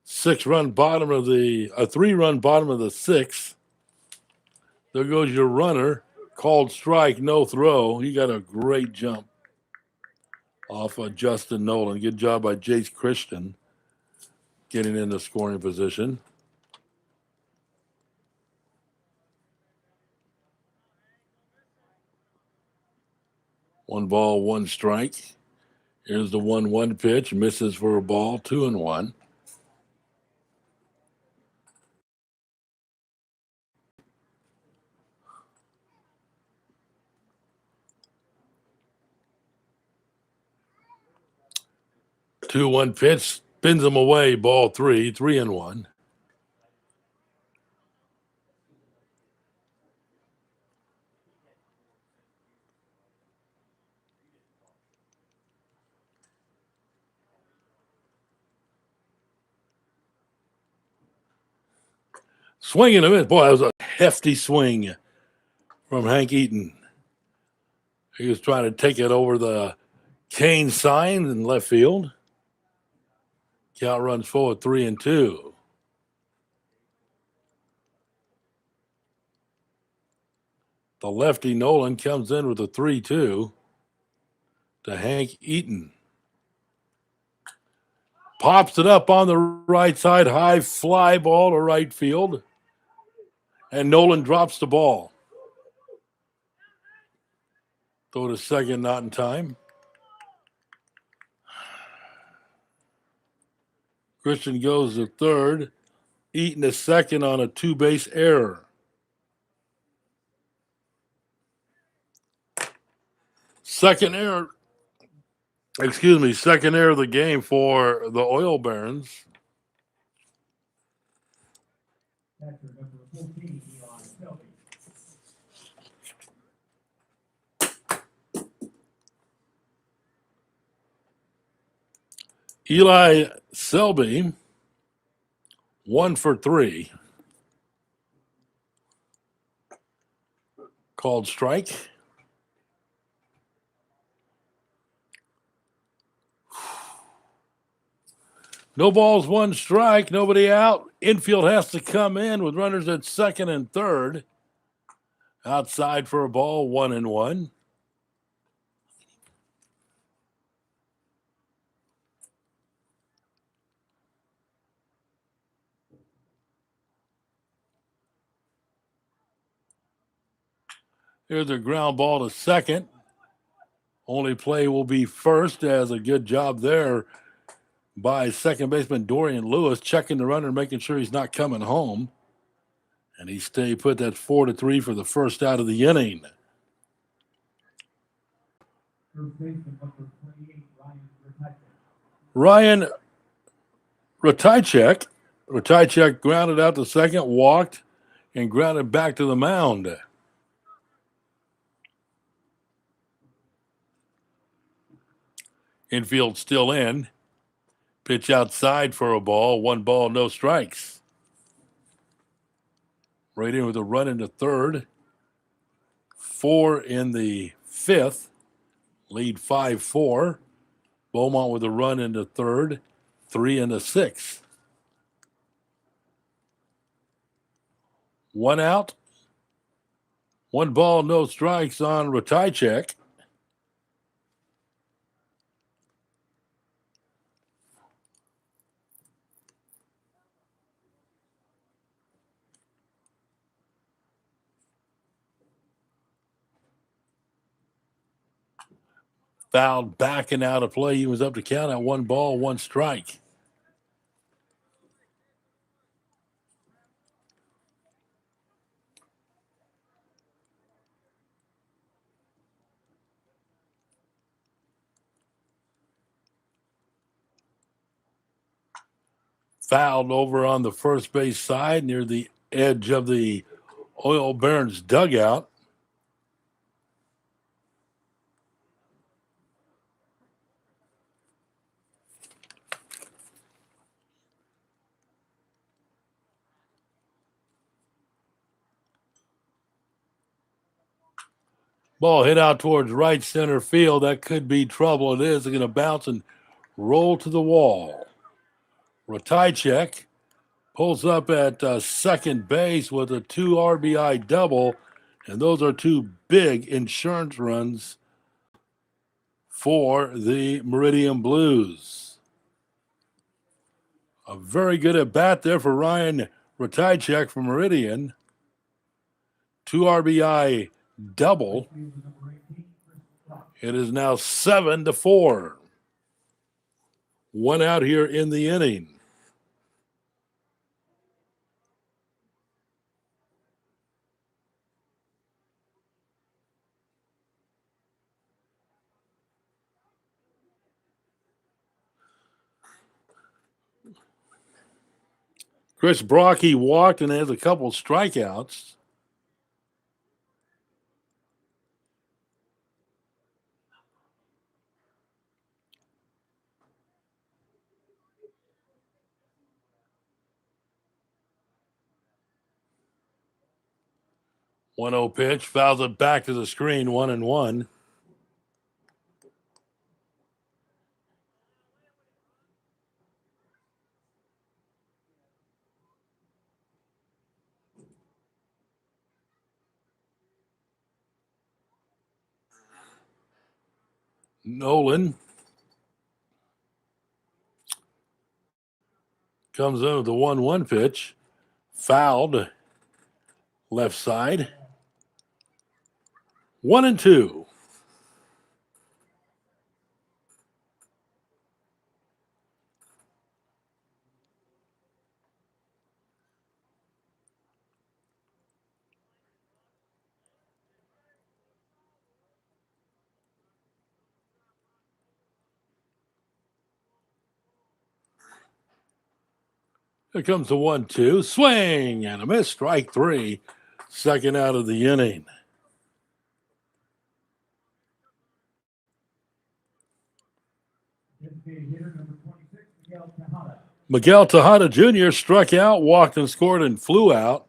3-run bottom of the sixth. There goes your runner. Called strike, no throw. He got a great jump off of Justin Nolan. Good job by Jace Christian getting into scoring position. One ball, 1 strike. Here's the 1-1 pitch. Misses for a ball, 2-1. Two-one pitch, spins him away, ball 3, 3-1. Swing and a miss. Boy, that was a hefty swing from Hank Eaton. He was trying to take it over the Kane sign in left field. Count runs forward 3-2. The lefty Nolan comes in with a 3-2 to Hank Eaton. Pops it up on the right side, high fly ball to right field. And Nolan drops the ball. Throw to second, not in time. Christian goes to third. Eaton is second on a 2-base error. Second error of the game for the Oil Barons. Catcher number 14, Eli Eli Selby. Selby, 1 for 3. Called strike. No balls, 1 strike, nobody out. Infield has to come in with runners at second and third. Outside for a ball, 1-1. Here's a ground ball to second. Only play will be first, as a good job there by second baseman Dorian Lewis, checking the runner, making sure he's not coming home. And he stayed put. That's 4-3 for the first out of the inning. First baseman, number 28, Ryan Ratajczyk. Ratajczyk grounded out to second, walked, and grounded back to the mound. Infield still in. Pitch outside for a ball. 1 ball, no strikes. Right in with a run into third. 4 in the fifth. Lead 5-4. Beaumont with a run into third. 3 in the sixth. 1 out. 1 ball, no strikes on Ratajczyk. Fouled back and out of play. He was up to count at 1 ball, 1 strike. Fouled over on the first base side near the edge of the Oil Barons dugout. Ball hit out towards right center field. That could be trouble. It is. They're going to bounce and roll to the wall. Ratajczyk pulls up at second base with a 2 RBI double, and those are 2 big insurance runs for the Meridian Blues. A very good at bat there for Ryan Ratajczyk from Meridian. 2 RBI double. It is now 7-4. 1 out here in the inning. Chris Brocky walked and has a couple strikeouts. One 0 pitch, fouls it back to the screen, 1-1. Nolan comes in with the 1-1 pitch, fouled left side. 1-2. Here comes the 1-2. Swing and a miss. Strike 3. Second out of the inning. Miguel Tejada Jr. struck out, walked and scored, and flew out.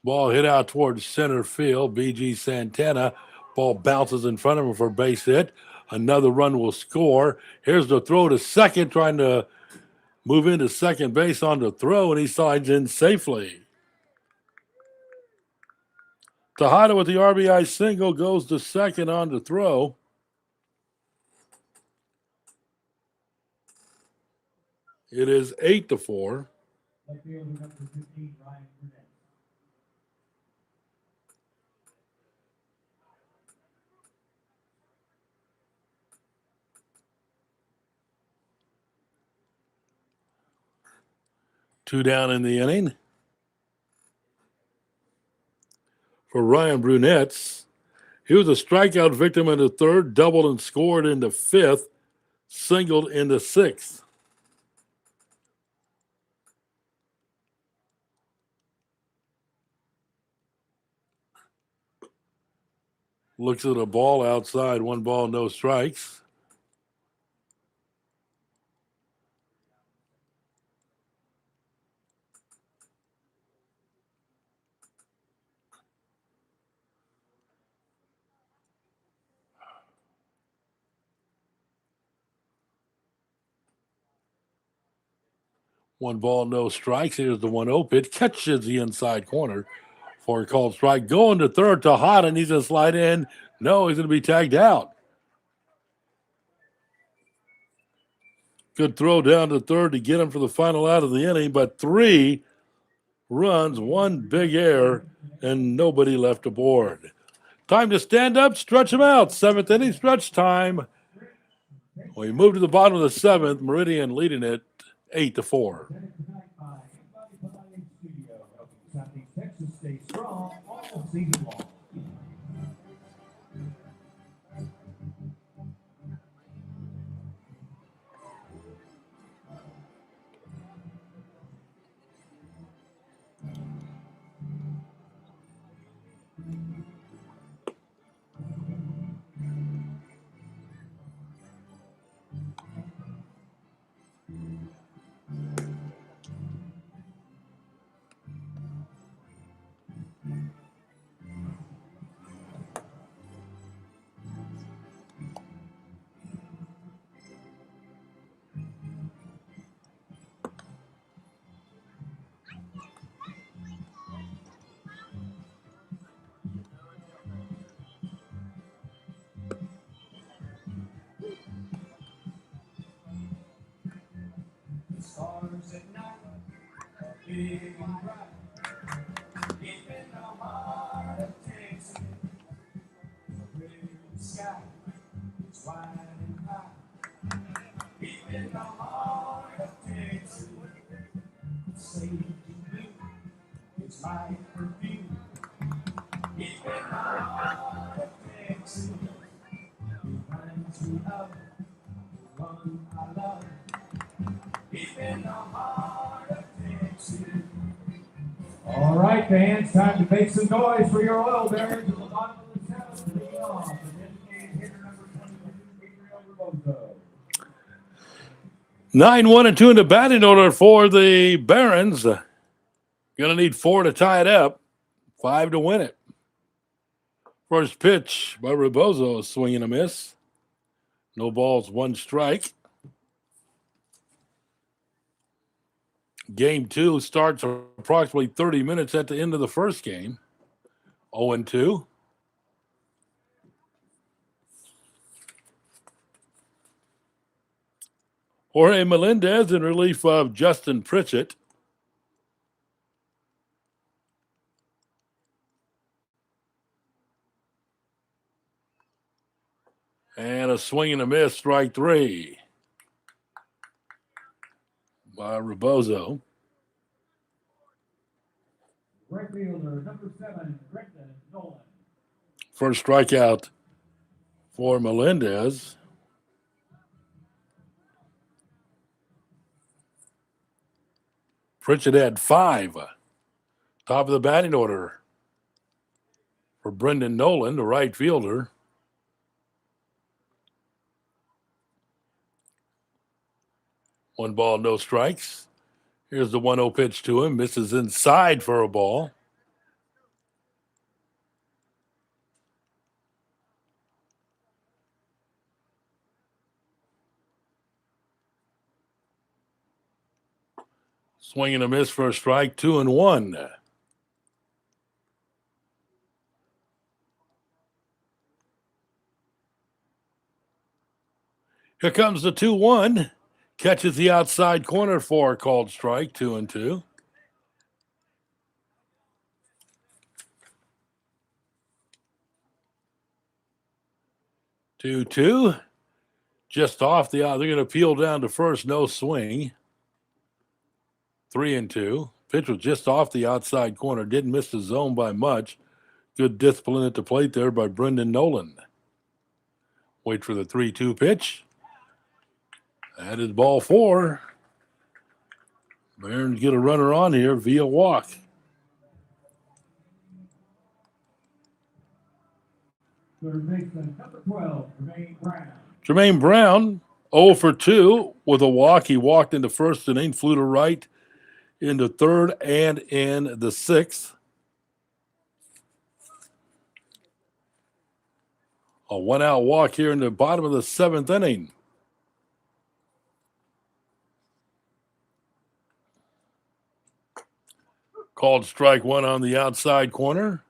Ball hit out towards center field. B.G. Santana. Ball bounces in front of him for a base hit. Another run will score. Here's the throw to second, trying to move into second base on the throw, and he slides in safely. Tejada with the RBI single goes to second on the throw. It is 8-4. Left fielder number 15, Ryan Burnett. Two down in the inning. For Ryan Brunetts, he was a strikeout victim in the third, doubled and scored in the fifth, singled in the sixth. Looks at a ball outside, 1 ball, no strikes. One ball, no strikes. Here's the 1-0 pitch. Catches the inside corner for a called strike. Going to third to Hot, and he's going to slide in. No, he's going to be tagged out. Good throw down to third to get him for the final out of the inning, but 3 runs, 1 big error, and nobody left aboard. Time to stand up, stretch them out. 7th inning stretch time. We move to the bottom of the 7th. Meridian leading it 8-4. Texas stay strong all season long. Stars at night, big and bright, deep in the heart of Texas. The blue sky is wide and high, deep in the heart of Texas. Sage and blue, it's my perfume, deep in the heart of Texas. Reminds me of the one I love. All right, fans, time to make some noise for your oil bearers at the bottom of the 7th. Leading off, the designated hitter number 22, Gabriel Rebozo. 9-1-2 in the batting order for the Barons. Going to need 4 to tie it up, 5 to win it. First pitch by Rebozo, a swing and a miss. No balls, 1 strike. Game 2 starts approximately 30 minutes at the end of the first game. 0-2. Jorge Melendez in relief of Justin Pritchett. And a swing and a miss, strike 3 by Rebozo. Right fielder number 7, Brendan Nolan. First strikeout for Melendez. Pritchett had 5. Top of the batting order for Brendan Nolan, the right fielder. One ball, no strikes. Here's the 1-0 pitch to him. Misses inside for a ball. Swing and a miss for a strike, 2-1. Here comes the 2-1. Catches the outside corner for a called strike, 2-2. Two. Just off the out. They're going to peel down to first, no swing. 3-2. Pitch was just off the outside corner. Didn't miss the zone by much. Good discipline at the plate there by Brendan Nolan. Wait for the 3-2 pitch. That is ball 4. Barons get a runner on here via walk. Third baseman, number 12, Jermaine Brown. Jermaine Brown, 0 for 2 with a walk. He walked into first inning, flew to right into third and in the sixth. A 1-out walk here in the bottom of the 7th inning. Called strike 1 on the outside corner.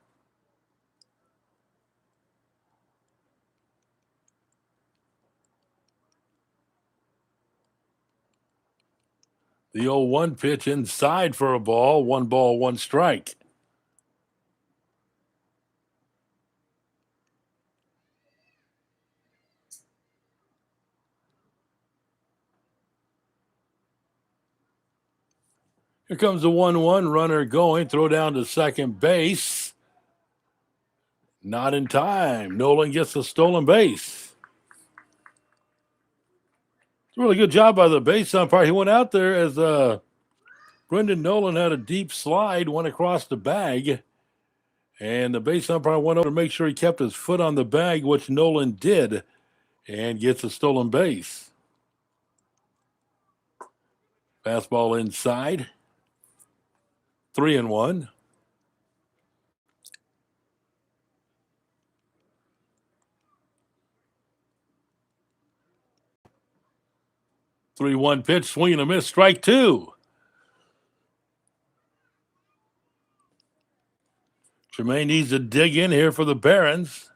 The 0-1 pitch inside for a ball. 1 ball, 1 strike. Here comes the 1-1 runner going. Throw down to second base. Not in time. Nolan gets a stolen base. It's a really good job by the base umpire. He went out there as Brendan Nolan had a deep slide, went across the bag. And the base umpire went over to make sure he kept his foot on the bag, which Nolan did, and gets a stolen base. Fastball inside. 3-1. Three-one pitch, swing and a miss, strike 2. Jermaine needs to dig in here for the Barons.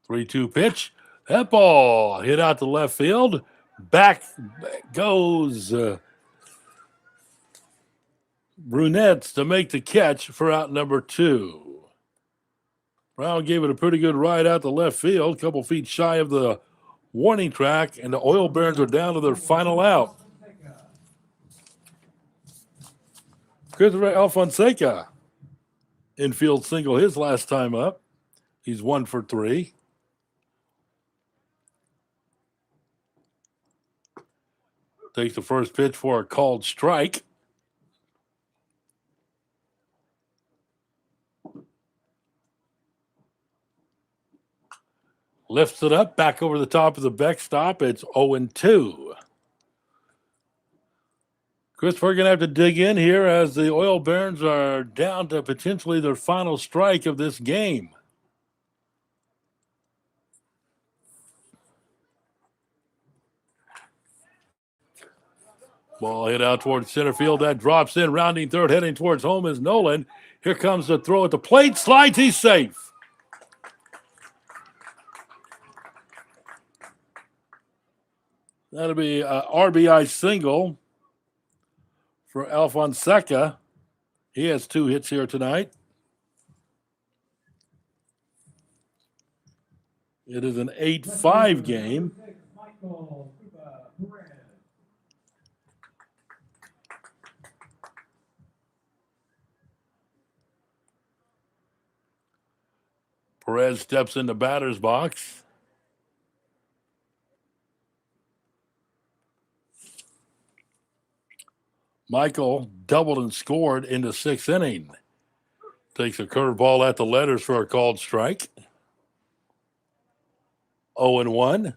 Three-two pitch. That ball hit out to left field. Back goes Brunettes to make the catch for out number 2. Brown gave it a pretty good ride out to left field, a couple feet shy of the warning track, and the Oil Barons are down to their final out. Christopher Alfonseca, infield single his last time up. He's 1 for 3. Takes the first pitch for a called strike. Lifts it up, back over the top of the backstop. It's 0-2. Christopher going to have to dig in here as the Oil Barons are down to potentially their final strike of this game. Ball hit out towards center field. That drops in, rounding third, heading towards home is Nolan. Here comes the throw at the plate. Slides, he's safe. That'll be an RBI single for Alfonseca. He has 2 hits here tonight. It is an 8-5 game. Perez steps in the batter's box. Michael doubled and scored in the 6th inning. Takes a curveball at the letters for a called strike. 0-1.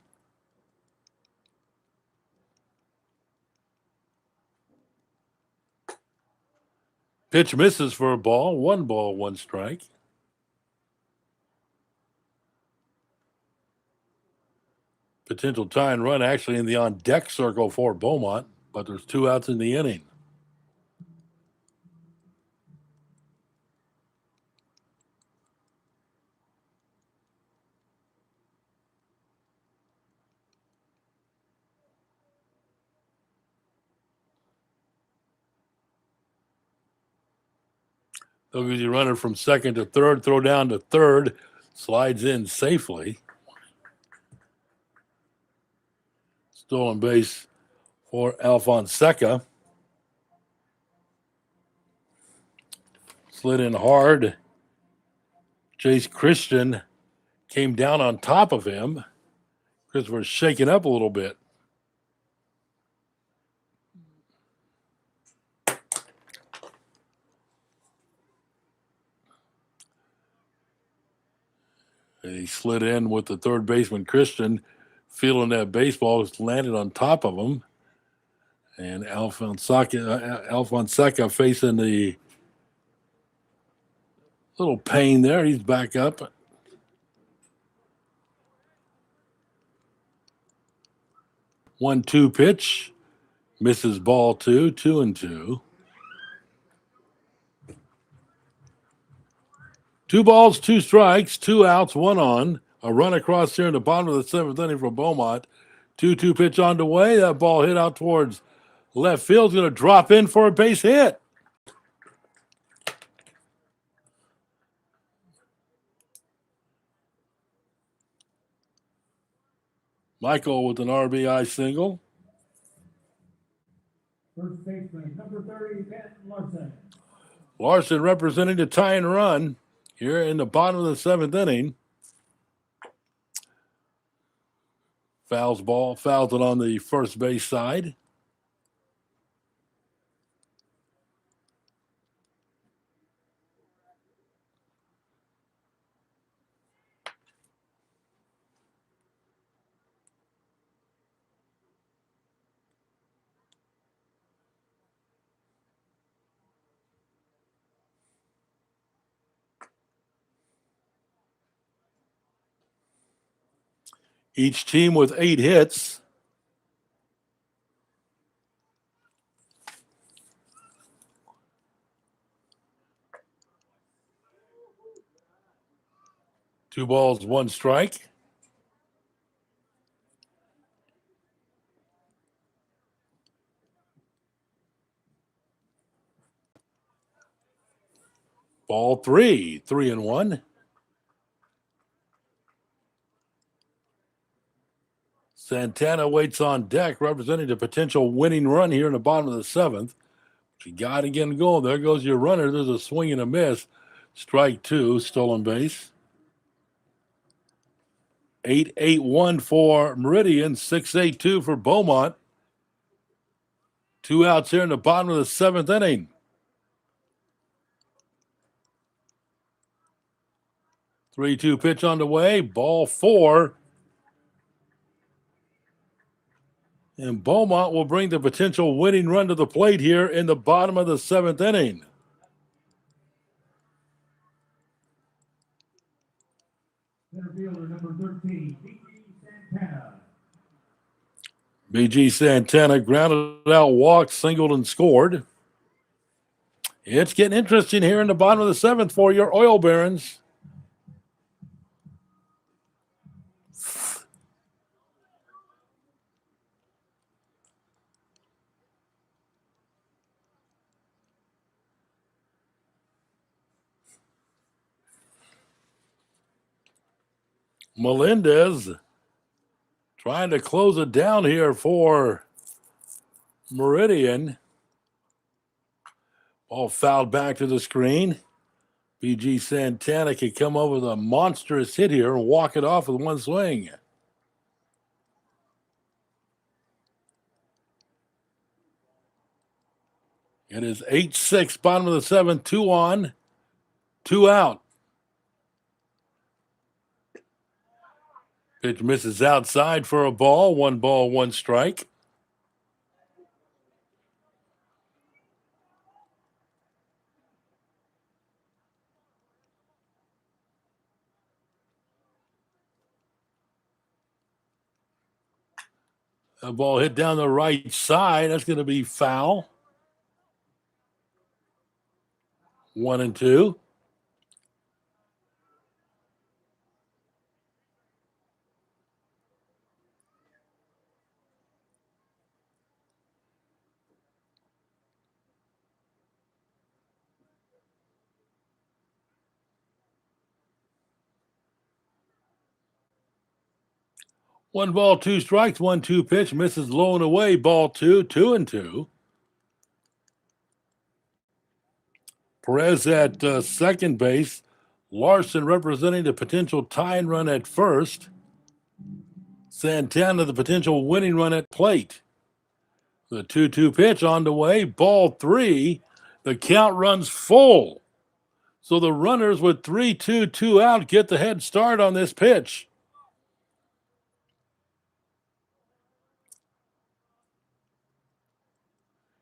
Pitch misses for a ball. 1 ball, 1 strike. Potential tie and run actually in the on-deck circle for Beaumont, but there's 2 outs in the inning. They'll get you runner from second to third, throw down to third, slides in safely. Stolen base for Alfonseca. Slid in hard. Chase Christian came down on top of him. Christopher's shaking up a little bit. And he slid in with the third baseman, Christian, feeling that baseball, landed on top of him. And Alfonseca facing the little pain there. He's back up. 1-2 pitch. Misses ball 2, 2-2. 2 balls, 2 strikes, 2 outs, 1 on. A run across here in the bottom of the 7th inning for Beaumont. 2-2 pitch on the way. That ball hit out towards left field. Going to drop in for a base hit. Michael with an RBI single. First baseman, number 30, Ben Larson. Larson representing the tie and run here in the bottom of the 7th inning. Fouls it on the first base side. Each team with 8 hits. Two balls, 1 strike. Ball 3, 3-1. Santana waits on deck, representing the potential winning run here in the bottom of the 7th. You got to get him going. There goes your runner. There's a swing and a miss. Strike 2, stolen base. 8-8-1 for Meridian, 6-8-2 for Beaumont. 2 outs here in the bottom of the 7th inning. Three-two pitch on the way. Ball 4. And Beaumont will bring the potential winning run to the plate here in the bottom of the 7th inning. Center fielder, number 13, B.G. Santana. B.G. Santana grounded out, walked, singled, and scored. It's getting interesting here in the bottom of the 7th for your Oil Barons. Melendez trying to close it down here for Meridian. Ball fouled back to the screen. B.G. Santana could come over with a monstrous hit here and walk it off with 1 swing. It is 8-6, bottom of the 7th, 2 on, 2 out. Pitch misses outside for a ball. 1 ball, 1 strike. A ball hit down the right side. That's going to be foul. 1-2. 1 ball, 2 strikes, 1-2 pitch, misses low and away, ball 2, 2-2. Perez at second base. Larson representing the potential tying run at first. Santana the potential winning run at plate. The 2-2 pitch on the way, ball 3. The count runs full. So the runners with 3-2, 2 out get the head start on this pitch.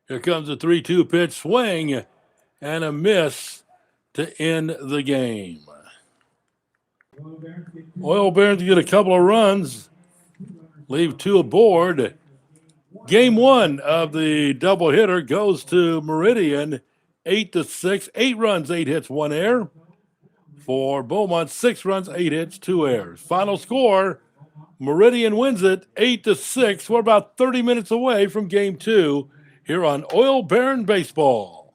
Here comes the 3-2 pitch swing and a miss to end the game. Oil Barons get a couple of runs, leave 2 aboard. Game 1 of the doubleheader goes to Meridian, 8-6, 8 runs, 8 hits, 1 error. For Beaumont, 6 runs, 8 hits, 2 errors. Final score, Meridian wins it 8-6. We're about 30 minutes away from Game 2 here on Oil Baron Baseball.